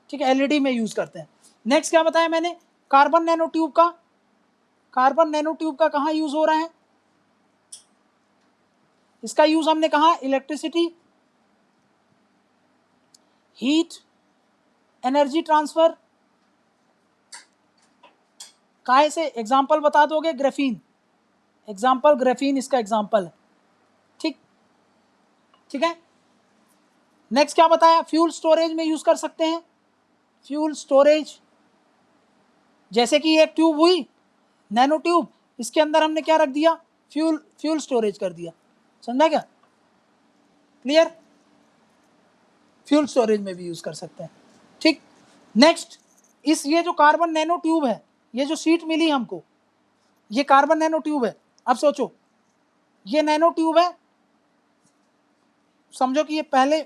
ठीक है, एलईडी में यूज करते हैं। नेक्स्ट क्या बताया मैंने, कार्बन नैनो ट्यूब का, कार्बन नैनो ट्यूब का कहां यूज हो रहा है, इसका यूज हमने कहा इलेक्ट्रिसिटी, हीट, एनर्जी ट्रांसफर, काहे से, एग्जाम्पल बता दोगे, ग्राफीन, एग्जाम्पल ग्राफीन इसका एग्जाम्पल है, ठीक, ठीक है। नेक्स्ट क्या बताया, फ्यूल स्टोरेज में यूज कर सकते हैं, फ्यूल स्टोरेज, जैसे कि एक ट्यूब हुई नैनो ट्यूब, इसके अंदर हमने क्या रख दिया, फ्यूल स्टोरेज कर दिया, समझा क्या, क्लियर, फ्यूल स्टोरेज में भी यूज कर सकते हैं, ठीक। नेक्स्ट, इस ये जो कार्बन नैनो ट्यूब है, ये जो शीट मिली हमको, ये कार्बन नैनो ट्यूब है। अब सोचो, ये नैनो ट्यूब है, समझो कि ये पहले,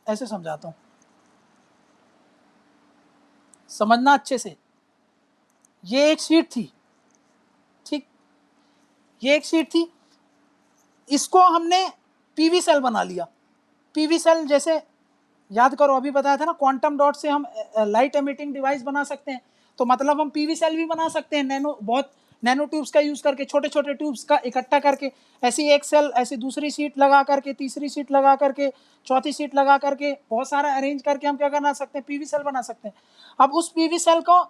ऐसे समझाता हूं, समझना अच्छे से, ये एक शीट थी, ठीक, ये एक शीट थी, इसको हमने पीवी सेल बना लिया। पीवी सेल जैसे याद करो, अभी बताया था ना, क्वांटम डॉट से हम लाइट एमिटिंग डिवाइस बना सकते हैं, तो मतलब हम पीवी सेल भी बना सकते हैं, नैनो, बहुत नैनो ट्यूब्स का यूज करके, छोटे छोटे ट्यूब्स का इकट्ठा करके, ऐसी एक सेल, ऐसी दूसरी सीट लगा करके, तीसरी सीट लगा करके, चौथी सीट लगा करके, बहुत सारा अरेंज करके हम क्या बना सकते हैं, पीवी सेल बना सकते हैं। अब उस पीवी सेल को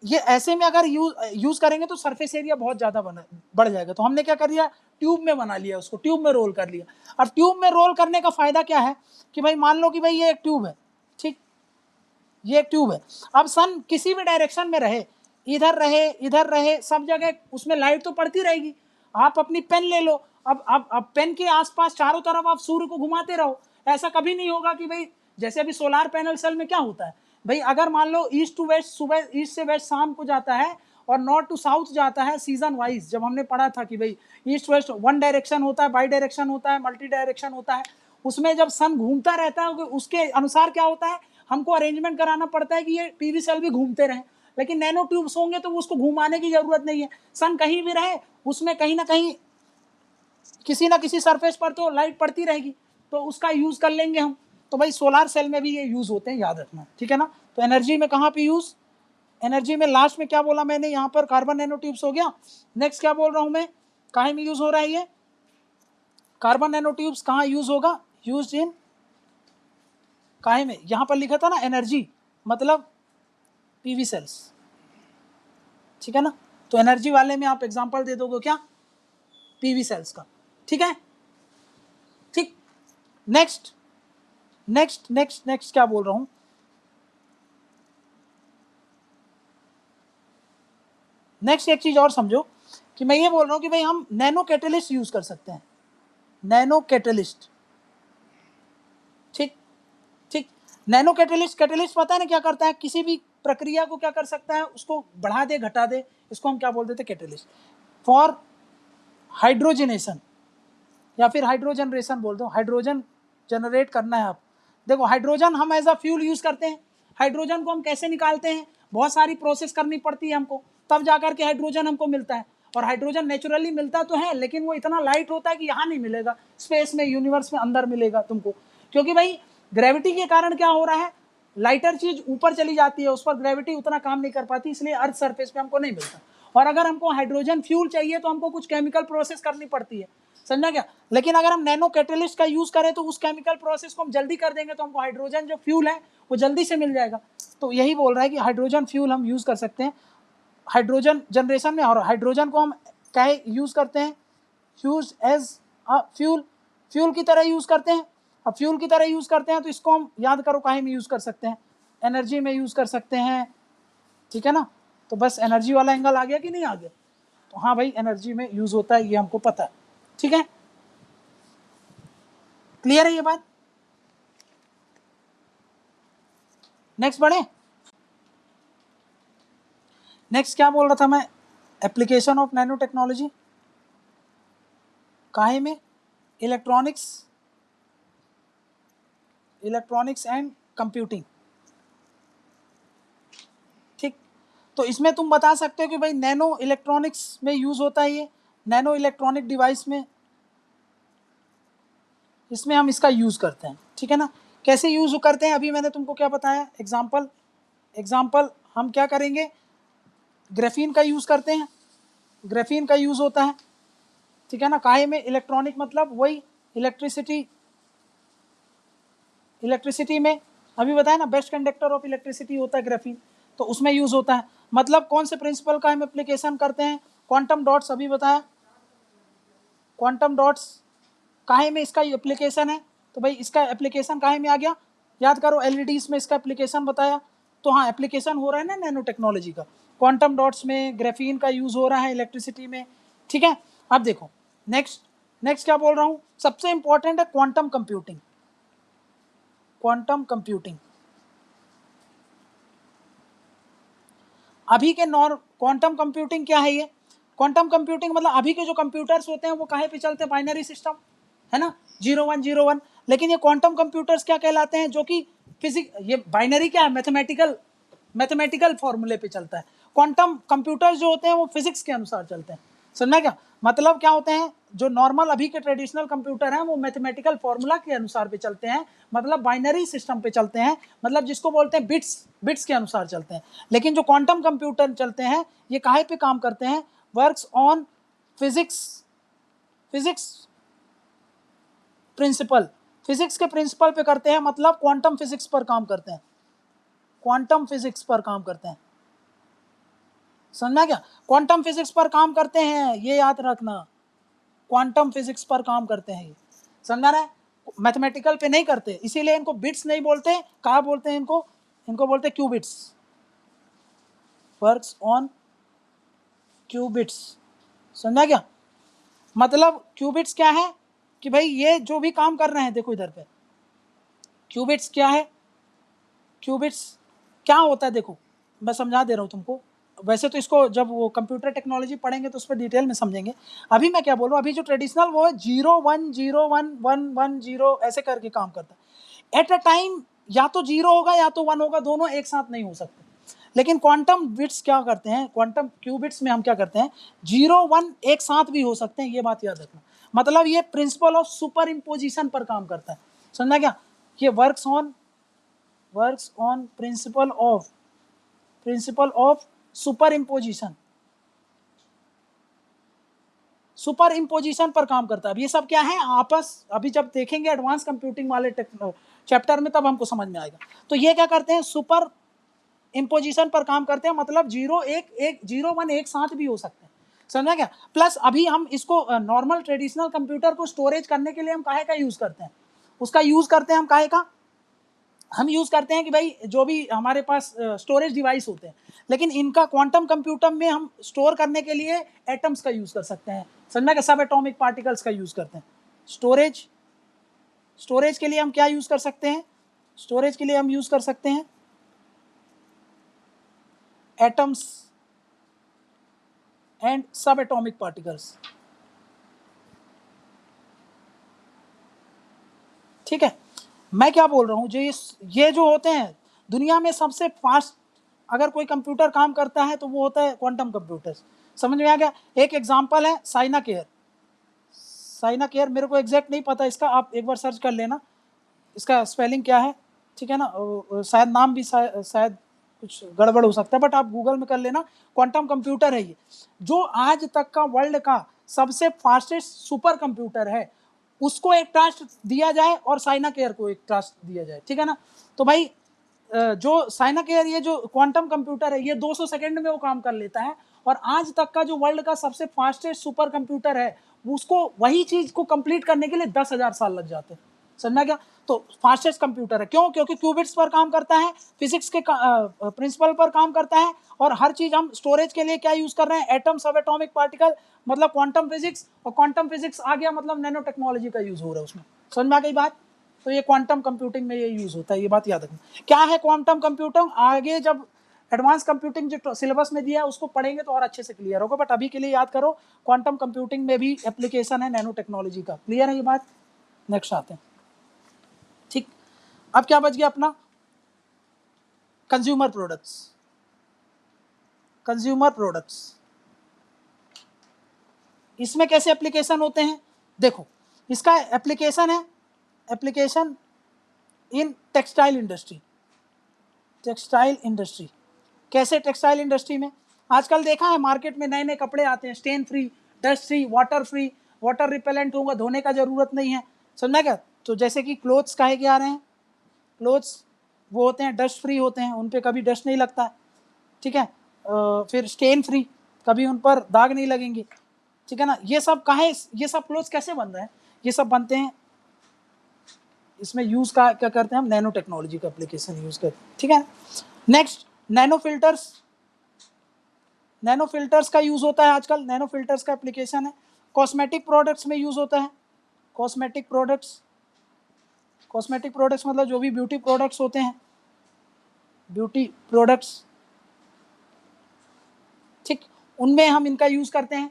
ये ऐसे में अगर यूज करेंगे तो सरफेस एरिया बहुत ज़्यादा बढ़ जाएगा, तो हमने क्या कर लिया, ट्यूब में बना लिया, उसको ट्यूब में रोल कर लिया। अब ट्यूब में रोल करने का फायदा क्या है कि भाई मान लो कि भाई ये एक ट्यूब है, ठीक, ये एक ट्यूब है, अब सन किसी भी डायरेक्शन में रहे, इधर रहे, सब जगह उसमें लाइट तो पड़ती रहेगी। आप अपनी पेन ले लो, अब पेन के आसपास चारों तरफ आप सूर्य को घुमाते रहो, ऐसा कभी नहीं होगा कि भाई, जैसे अभी सोलार पैनल सेल में क्या होता है भाई, अगर मान लो ईस्ट टू वेस्ट, सुबह ईस्ट से वेस्ट शाम को जाता है, और नॉर्थ टू साउथ जाता है सीजन वाइज, जब हमने पढ़ा था कि भाई ईस्ट वेस्ट वन डायरेक्शन होता है, बाई डायरेक्शन होता है, मल्टी डायरेक्शन होता है, उसमें जब सन घूमता रहता है उसके अनुसार क्या होता है, हमको अरेंजमेंट कराना पड़ता है कि ये पीवी सेल भी घूमते रहें। लेकिन नैनो ट्यूब्स होंगे तो उसको घुमाने की जरूरत नहीं है, सन कहीं भी रहे, उसमें कहीं ना कहीं किसी ना किसी सरफेस पर तो लाइट पड़ती रहेगी, तो उसका यूज कर लेंगे हम। तो भाई सोलार सेल में भी ये यूज होते हैं, याद रखना, ठीक है ना। तो एनर्जी में कहाँ पे यूज, एनर्जी में लास्ट में क्या बोला मैंने, यहाँ पर कार्बन नैनो ट्यूब्स हो गया। नेक्स्ट क्या बोल रहा हूं मैं, कहाँ में यूज हो रहा है ये कार्बन नैनो ट्यूब्स, कहाँ यूज होगा, यूज इन काहे में, यहां पर लिखा था ना एनर्जी, मतलब पीवी सेल्स, ठीक है ना। तो एनर्जी वाले में आप एग्जांपल दे दोगे क्या, पीवी सेल्स का, ठीक है, ठीक। नेक्स्ट नेक्स्ट नेक्स्ट नेक्स्ट क्या बोल रहा हूं, नेक्स्ट एक चीज और समझो कि मैं ये बोल रहा हूं कि भाई हम नैनो कैटलिस्ट यूज कर सकते हैं, नैनो कैटलिस्ट, ठीक, ठीक। नैनो कैटलिस्ट, कैटलिस्ट पता है ना क्या करता है, किसी भी प्रक्रिया को क्या कर सकता है, उसको बढ़ा दे घटा दे, इसको हम क्या बोल देते हैं, कैटलिस्ट। फॉर हाइड्रोजनेशन या फिर हाइड्रोजनरेशन बोल दो, हाइड्रोजन जनरेट करना है आप। देखो हाइड्रोजन हम एज अ फ्यूल यूज करते हैं, हाइड्रोजन को हम कैसे निकालते हैं, बहुत सारी प्रोसेस करनी पड़ती है हमको, तब जाकर के हाइड्रोजन हमको मिलता है। और हाइड्रोजन नेचुरली मिलता तो है, लेकिन वो इतना लाइट होता है कि यहाँ नहीं मिलेगा, स्पेस में, यूनिवर्स में अंदर मिलेगा तुमको, क्योंकि भाई ग्रेविटी के कारण क्या हो रहा है, लाइटर चीज ऊपर चली जाती है, उस पर ग्रेविटी उतना काम नहीं कर पाती, इसलिए अर्थ सरफेस पे हमको नहीं मिलता। और अगर हमको हाइड्रोजन फ्यूल चाहिए तो हमको कुछ केमिकल प्रोसेस करनी पड़ती है, समझा क्या। लेकिन अगर हम नैनो कैटलिस्ट का यूज करें तो उस केमिकल प्रोसेस को हम जल्दी कर देंगे, तो हमको हाइड्रोजन जो फ्यूल है वो जल्दी से मिल जाएगा। तो यही बोल रहा है कि हाइड्रोजन फ्यूल हम यूज कर सकते हैं हाइड्रोजन जनरेशन में, और हाइड्रोजन को हम क्या यूज करते हैं, यूज एज फ्यूल, फ्यूल की तरह यूज करते हैं। अब फ्यूल की तरह यूज़ करते हैं तो इसको हम याद करो काहे में यूज़ कर सकते हैं, एनर्जी में यूज़ कर सकते हैं, ठीक है ना। तो बस एनर्जी वाला एंगल आ गया कि नहीं आ गया, तो हाँ भाई एनर्जी में यूज़ होता है, ये हमको पता है, ठीक है। क्लियर है ये बात। नेक्स्ट बढ़े। नेक्स्ट क्या बोल रहा था मैं, एप्लीकेशन ऑफ नैनो टेक्नोलॉजी काहे में, इलेक्ट्रॉनिक्स, इलेक्ट्रॉनिक्स एंड कंप्यूटिंग, ठीक। तो इसमें तुम बता सकते हो कि भाई नैनो इलेक्ट्रॉनिक्स में यूज़ होता है, ये नैनो इलेक्ट्रॉनिक डिवाइस में, इसमें हम इसका यूज़ करते हैं, ठीक है ना। कैसे यूज़ करते हैं अभी मैंने तुमको क्या बताया, एग्जाम्पल हम क्या करेंगे, ग्राफीन का यूज़ करते हैं, ग्राफीन का यूज़ होता है, ठीक है ना। काहे में, इलेक्ट्रॉनिक मतलब वही इलेक्ट्रिसिटी में अभी बताया ना, बेस्ट कंडक्टर ऑफ इलेक्ट्रिसिटी होता है ग्राफीन, तो उसमें यूज़ होता है। मतलब कौन से प्रिंसिपल का हम एप्लीकेशन करते हैं, क्वांटम डॉट्स अभी बताया, क्वांटम डॉट्स काहे में इसका एप्लीकेशन है, तो भाई इसका एप्लीकेशन काहे में आ गया, याद करो एलईडीज में इसका एप्लीकेशन बताया, तो हाँ एप्लीकेशन हो रहा है ना नैनो टेक्नोलॉजी का, क्वांटम डॉट्स में ग्राफीन का यूज़ हो रहा है इलेक्ट्रिसिटी में, ठीक है। अब देखो नेक्स्ट क्या बोल रहा हूँ, सबसे इंपॉर्टेंट है क्वांटम कंप्यूटिंग, क्वांटम कंप्यूटिंग अभी के क्वांटम कंप्यूटिंग क्या है, ये क्वांटम कंप्यूटिंग मतलब अभी के जो कंप्यूटर्स होते हैं वो काहे पे चलते हैं, बाइनरी सिस्टम है ना, 0101, लेकिन ये क्वांटम कंप्यूटर्स क्या कहलाते हैं, जो कि ये बाइनरी क्या है, मैथमेटिकल फॉर्मूले पे चलता है। क्वांटम कंप्यूटर्स जो होते हैं वो फिजिक्स के अनुसार चलते हैं, समझना क्या मतलब, क्या होते हैं जो नॉर्मल अभी के ट्रेडिशनल कंप्यूटर हैं वो मैथमेटिकल फॉर्मूला के अनुसार पे चलते हैं, मतलब बाइनरी सिस्टम पे चलते हैं, मतलब जिसको बोलते हैं बिट्स के अनुसार चलते हैं। लेकिन जो क्वांटम कंप्यूटर चलते हैं ये काहे पे काम करते हैं, works on physics principle, physics के प्रिंसिपल पे करते हैं, मतलब क्वांटम फिजिक्स पर काम करते हैं, क्वांटम फिजिक्स पर काम करते हैं, समझना क्या, क्वांटम फिजिक्स पर काम करते हैं, ये याद रखना, क्वांटम फिजिक्स पर काम करते हैं, समझा रहा है, मैथमेटिकल पे नहीं करते, इसीलिए इनको बिट्स नहीं बोलते, कहाँ बोलते हैं इनको बोलते हैं क्यूबिट्स, वर्क्स ऑन क्यूबिट्स, समझा क्या मतलब, क्यूबिट्स क्या है कि भाई ये जो भी काम कर रहे हैं, देखो इधर पे क्यूबिट्स क्या है, क्यूबिट्स क्या होता है, देखो मैं समझा दे रहा हूँ तुमको, वैसे तो इसको जब वो कंप्यूटर टेक्नोलॉजी पढ़ेंगे तो उस पर डिटेल में समझेंगे, अभी मैं क्या बोल रहा हूँ, अभी जो ट्रेडिशनल वो है 01011110 ऐसे करके काम करता है, एट अ टाइम या तो 0 होगा या तो 1 होगा, दोनों एक साथ नहीं हो सकते। लेकिन क्वांटम बिट्स क्या करते हैं, क्वांटम क्यूबिट्स में हम क्या करते हैं, 0 1 एक साथ भी हो सकते हैं, ये बात याद रखना, मतलब ये प्रिंसिपल ऑफ सुपर इम्पोजिशन पर काम करता है, समझना क्या, ये works on principle of super imposition पर काम करता है। अब ये सब क्या है अभी जब देखेंगे एडवांस कंप्यूटिंग वाले चैप्टर में तब हमको समझ में आएगा। तो ये क्या करते हैं, सुपर इम्पोजिशन पर काम करते हैं, मतलब 0 1 एक साथ भी हो सकते हैं, समझा क्या। प्लस अभी हम इसको नॉर्मल ट्रेडिशनल कंप्यूटर को स्टोरेज करने के लिए हम काहे का यूज करते हैं, उसका यूज करते हैं हम काहे का, हम यूज़ करते हैं कि भाई जो भी हमारे पास स्टोरेज डिवाइस होते हैं, लेकिन इनका क्वांटम कंप्यूटर में हम स्टोर करने के लिए एटम्स का यूज़ कर सकते हैं, समझना कि सब एटॉमिक पार्टिकल्स का यूज़ करते हैं। स्टोरेज के लिए हम क्या यूज़ कर सकते हैं, स्टोरेज के लिए हम यूज़ कर सकते हैं एटम्स एंड सब एटॉमिक पार्टिकल्स, ठीक है। मैं क्या बोल रहा हूँ, जो ये जो होते हैं दुनिया में सबसे फास्ट अगर कोई कंप्यूटर काम करता है तो वो होता है क्वांटम कंप्यूटर्स, समझ में आ गया। एक एग्जांपल है साइना केयर, मेरे को एग्जैक्ट नहीं पता इसका, आप एक बार सर्च कर लेना इसका स्पेलिंग क्या है, ठीक है ना, शायद नाम भी शायद कुछ गड़बड़ हो सकता है, बट आप गूगल में कर लेना, क्वांटम कंप्यूटर है ये, जो आज तक का वर्ल्ड का सबसे फास्टेस्ट सुपर कंप्यूटर है, उसको एक टास्क दिया जाए और साइना केयर को एक टास्क दिया जाए, ठीक है ना। तो भाई जो साइना केयर, ये जो क्वांटम कंप्यूटर है, ये 200 सेकंड में वो काम कर लेता है, और आज तक का जो वर्ल्ड का सबसे फास्टेस्ट सुपर कंप्यूटर है उसको वही चीज को कंप्लीट करने के लिए 10,000 साल लग जाते हैं, समझना क्या? तो फास्टेस्ट कंप्यूटर है, क्यों? क्योंकि क्यूबिट्स पर काम करता है, फिजिक्स के प्रिंसिपल पर काम करता है, और हर चीज हम स्टोरेज के लिए क्या यूज कर रहे हैं? एटम, सब एटॉमिक पार्टिकल, मतलब क्वांटम फिजिक्स, और क्वांटम फिजिक्स आ गया मतलब नैनो टेक्नोलॉजी का यूज हो रहा है उसमें। समझ में आ गई बात? तो ये क्वांटम कंप्यूटिंग में ये यूज होता है, ये बात याद रखना। क्या है क्वांटम कंप्यूटिंग? आगे जब एडवांस कंप्यूटिंग जो सिलेबस में दिया है उसको पढ़ेंगे तो और अच्छे से क्लियर होगा, बट अभी के लिए याद करो क्वांटम कंप्यूटिंग में भी एप्लीकेशन है नैनो टेक्नोलॉजी का। क्लियर है ये बात? नेक्स्ट आते हैं। ठीक, अब क्या बच गया अपना? Consumer products. कंज्यूमर प्रोडक्ट्स इसमें कैसे एप्लीकेशन होते हैं? देखो, इसका एप्लीकेशन है, application in textile industry. Textile industry कैसे? टेक्सटाइल इंडस्ट्री में आजकल देखा है मार्केट में नए नए कपड़े आते हैं, stain free, dust free, water repellent होगा, धोने का जरूरत नहीं है। समझना क्या? तो जैसे कि क्लोथ्स काहे के आ रहे हैं? क्लोथ्स वो होते हैं डस्ट फ्री होते हैं, उन पे कभी डस्ट नहीं लगता है, ठीक है। फिर स्टेन फ्री, कभी उन पर दाग नहीं लगेंगे, ठीक है ना। ये सब काहे, ये सब क्लोथ्स कैसे बन रहे हैं? ये सब बनते हैं, इसमें यूज का क्या करते हैं हम? नैनो टेक्नोलॉजी का एप्लीकेशन यूज करते हैं, ठीक है। Next, nano filters. Nano filters का यूज होता है आजकल, नैनो फिल्टर्स का एप्लीकेशन है। कॉस्मेटिक प्रोडक्ट्स में यूज होता है। कॉस्मेटिक प्रोडक्ट्स, कॉस्मेटिक प्रोडक्ट्स मतलब जो भी ब्यूटी प्रोडक्ट्स होते हैं, ब्यूटी प्रोडक्ट्स, ठीक, उनमें हम इनका यूज करते हैं।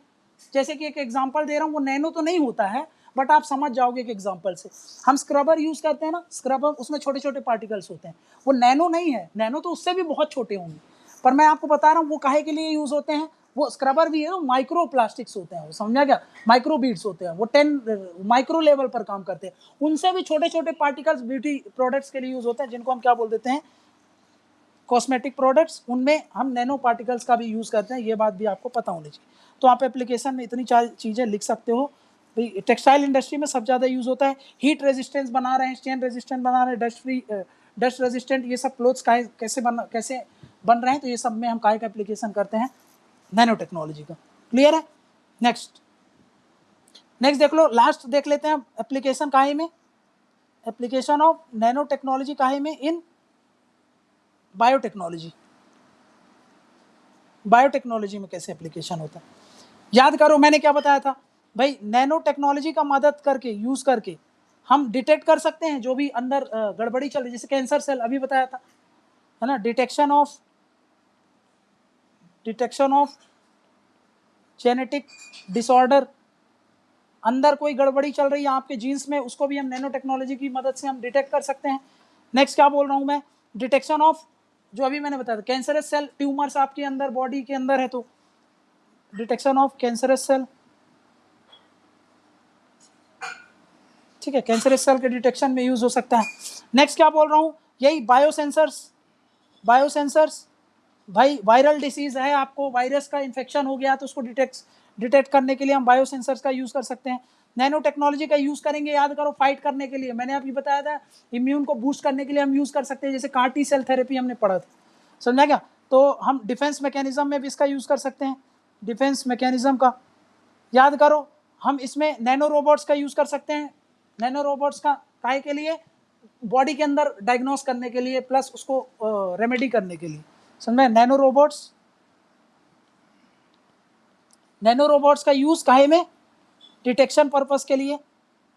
जैसे कि एक एग्जांपल दे रहा हूँ, वो नैनो तो नहीं होता है बट आप समझ जाओगे एक एग्जांपल से। हम स्क्रबर यूज करते हैं ना, स्क्रबर, उसमें छोटे छोटे पार्टिकल्स होते हैं, वो नैनो नहीं है, नैनो तो उससे भी बहुत छोटे होंगे, पर मैं आपको बता रहा हूँ वो काहे के लिए यूज होते हैं। वो स्क्रबर भी है, वो माइक्रो प्लास्टिक्स होते हैं, वो समझा क्या? माइक्रो बीड्स होते हैं, वो 10 माइक्रो लेवल पर काम करते हैं, उनसे भी छोटे छोटे पार्टिकल्स ब्यूटी प्रोडक्ट्स के लिए यूज होते हैं, जिनको हम क्या बोल देते हैं? Cosmetic products. उनमें हम नैनो पार्टिकल्स का भी यूज़ करते हैं, ये बात भी आपको पता होनी चाहिए। तो आप एप्लीकेशन में इतनी चीज़ें लिख सकते हो। भाई टेक्सटाइल इंडस्ट्री में सब ज़्यादा यूज़ होता है, हीट रेजिस्टेंस बना रहे हैं, स्टेन रेजिस्टेंट बना रहे हैं, डस्ट फ्री, डस्ट रेजिस्टेंट, ये सब क्लोथ्स कैसे बन रहे हैं, तो ये सब में हम काय का एप्लीकेशन करते हैं? नैनो टेक्नोलॉजी का। क्लियर है? नेक्स्ट देख लो, लास्ट देख लेते हैं एप्लीकेशन काहे में? एप्लीकेशन ऑफ नैनो टेक्नोलॉजी काहे में? इन बायोटेक्नोलॉजी। बायोटेक्नोलॉजी में कैसे एप्लीकेशन होता है? याद करो मैंने क्या बताया था भाई, नैनो टेक्नोलॉजी का मदद करके, यूज करके हम डिटेक्ट कर सकते हैं जो भी अंदर गड़बड़ी चल रही है, जैसे कैंसर सेल अभी बताया था, है ना। डिटेक्शन ऑफ जेनेटिक डिसऑर्डर, अंदर कोई गड़बड़ी चल रही है आपके जीन्स में, उसको भी हम नैनो टेक्नोलॉजी की मदद से हम डिटेक्ट कर सकते हैं। नेक्स्ट क्या बोल रहा हूं मैं? डिटेक्शन ऑफ, जो अभी मैंने बताया था, कैंसरस सेल, ट्यूमर्स आपके अंदर बॉडी के अंदर है, तो डिटेक्शन ऑफ कैंसरस सेल, ठीक है, कैंसरस सेल के डिटेक्शन में यूज हो सकता है। नेक्स्ट क्या बोल रहा हूं? यही बायोसेंसर्स। बायोसेंसर्स भाई, वायरल डिसीज है, आपको वायरस का इन्फेक्शन हो गया तो उसको डिटेक्ट करने के लिए हम बायोसेंसर्स का यूज कर सकते हैं। नैनो टेक्नोलॉजी का यूज करेंगे, याद करो, फाइट करने के लिए। मैंने अभी बताया था इम्यून को बूस्ट करने के लिए हम यूज कर सकते हैं, जैसे CAR T सेल थेरेपी हमने पढ़ा था, समझा क्या? तो हम डिफेंस मैकेनिज्म में भी इसका यूज कर सकते हैं, डिफेंस मैकेनिज्म का। याद करो, हम इसमें नैनो रोबोट्स का यूज कर सकते हैं। नैनो रोबोट्स का काहे के लिए? बॉडी के अंदर डायग्नोस करने के लिए, प्लस उसको रेमेडी करने के लिए, समझे? नैनो रोबोट्स का यूज काहे में? डिटेक्शन पर्पस के लिए,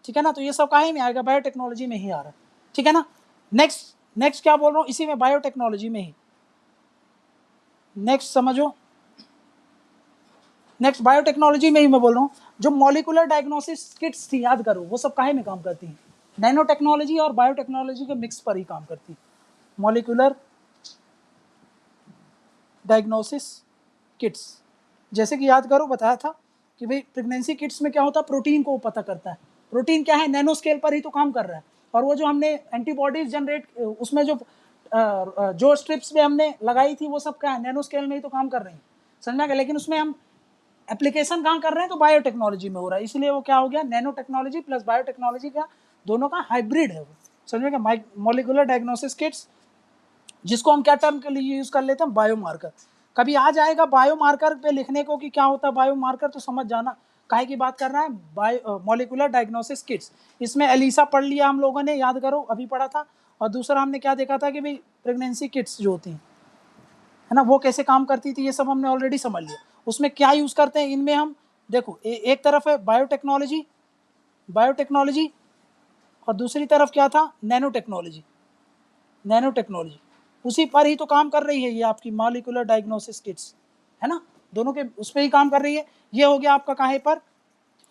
ठीक है ना। तो ये सब काहे में आएगा? बायोटेक्नोलॉजी में ही आ रहा है, ठीक है ना। नेक्स्ट क्या बोल रहा हूँ? इसी में बायोटेक्नोलॉजी में ही, नेक्स्ट समझो, नेक्स्ट बायोटेक्नोलॉजी में ही मैं बोल रहा हूँ। जो मॉलिकुलर डायग्नोसिस किट्स थी, याद करो, वो सब काहे में काम करती हैं? नैनो टेक्नोलॉजी और बायोटेक्नोलॉजी के मिक्स पर ही काम करती है। मॉलिकुलर डायग्नोसिस किट्स, जैसे कि याद करो बताया था कि भाई प्रेगनेंसी किट्स में क्या होता है? प्रोटीन को पता करता है। प्रोटीन क्या है? नैनो स्केल पर ही तो काम कर रहा है। और वो जो हमने एंटीबॉडीज जनरेट, उसमें जो स्ट्रिप्स में हमने लगाई थी, वो सब क्या है? नैनो स्केल में ही तो काम कर रही है, समझा क्या? लेकिन उसमें हम एप्लीकेशन कहाँ कर रहे हैं? तो बायोटेक्नोलॉजी में हो रहा है, इसलिए वो क्या हो गया? नैनो टेक्नोलॉजी प्लस बायोटेक्नोलॉजी का दोनों का हाइब्रिड है वो, समझिएगा। मॉलिकुलर डायग्नोसिस किट्स, जिसको हम क्या टर्म के लिए यूज कर लेते हैं? बायोमार्कर। कभी आ जाएगा बायोमार्कर पे लिखने को कि क्या होता है बायोमार्कर, तो समझ जाना, काहे की बात कर रहा है, मॉलिक्यूलर डायग्नोसिस किट्स। इसमें एलिसा पढ़ लिया हम लोगों ने, याद करो अभी पढ़ा था। और दूसरा हमने क्या देखा था कि भाई प्रेगनेंसी किट्स जो होती हैं, है ना, वो कैसे काम करती थी, ये सब हमने ऑलरेडी समझ लिया। उसमें क्या यूज़ करते हैं, इनमें हम देखो एक तरफ है बायोटेक्नोलॉजी, बायोटेक्नोलॉजी, और दूसरी तरफ क्या था, नैनो टेक्नोलॉजी। नैनो टेक्नोलॉजी उसी पर ही तो काम कर रही है ये आपकी मॉलिक्यूलर डायग्नोसिस किट्स, है ना, दोनों के उस पर ही काम कर रही है। ये हो गया आपका काहे पर,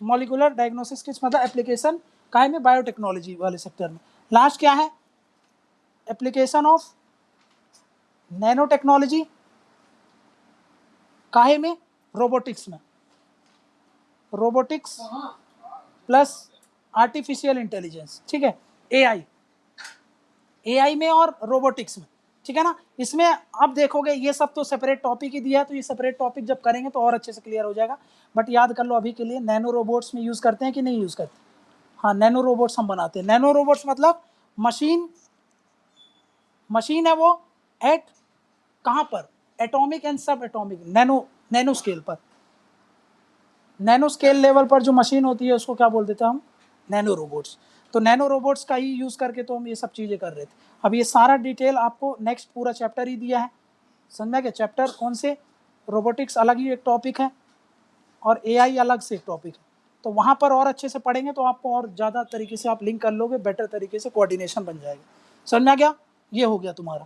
मॉलिक्यूलर डायग्नोसिस किट्स, मतलब एप्लीकेशन काहे में, बायोटेक्नोलॉजी वाले सेक्टर में। लास्ट क्या है, एप्लीकेशन ऑफ नैनो टेक्नोलॉजी काहे में, रोबोटिक्स में, रोबोटिक्स प्लस आर्टिफिशियल इंटेलिजेंस, ठीक है, एआई, एआई में और रोबोटिक्स में, ठीक है ना। इसमें अब देखोगे ये सब तो सेपरेट टॉपिक ही दिया है, तो ये सेपरेट टॉपिक जब करेंगे तो और अच्छे से क्लियर हो जाएगा। बट याद कर लो अभी के लिए, नैनो रोबोट्स में यूज़ करते हैं कि नहीं यूज़ करते, हाँ नैनो रोबोट्स हम बनाते हैं। नैनो रोबोट्स मतलब मशीन, मशीन है वो एट कहाँ पर, एटॉमिक एंड सब एटॉमिक, नैनो स्केल पर, नैनो स्केल लेवल पर जो मशीन होती है उसको क्या बोल देते हैं हम, नैनो रोबोट्स। तो नैनो रोबोट्स का ही यूज़ करके तो हम ये सब चीज़ें कर रहे थे। अब ये सारा डिटेल आपको नेक्स्ट पूरा चैप्टर ही दिया है, समझा क्या, चैप्टर कौन से, रोबोटिक्स अलग ही एक टॉपिक है और एआई अलग से एक टॉपिक है। तो वहाँ पर और अच्छे से पढ़ेंगे तो आपको और ज़्यादा तरीके से आप लिंक कर लोगे, बेटर तरीके से कोऑर्डिनेशन बन जाएगा, समझा क्या, ये हो गया तुम्हारा।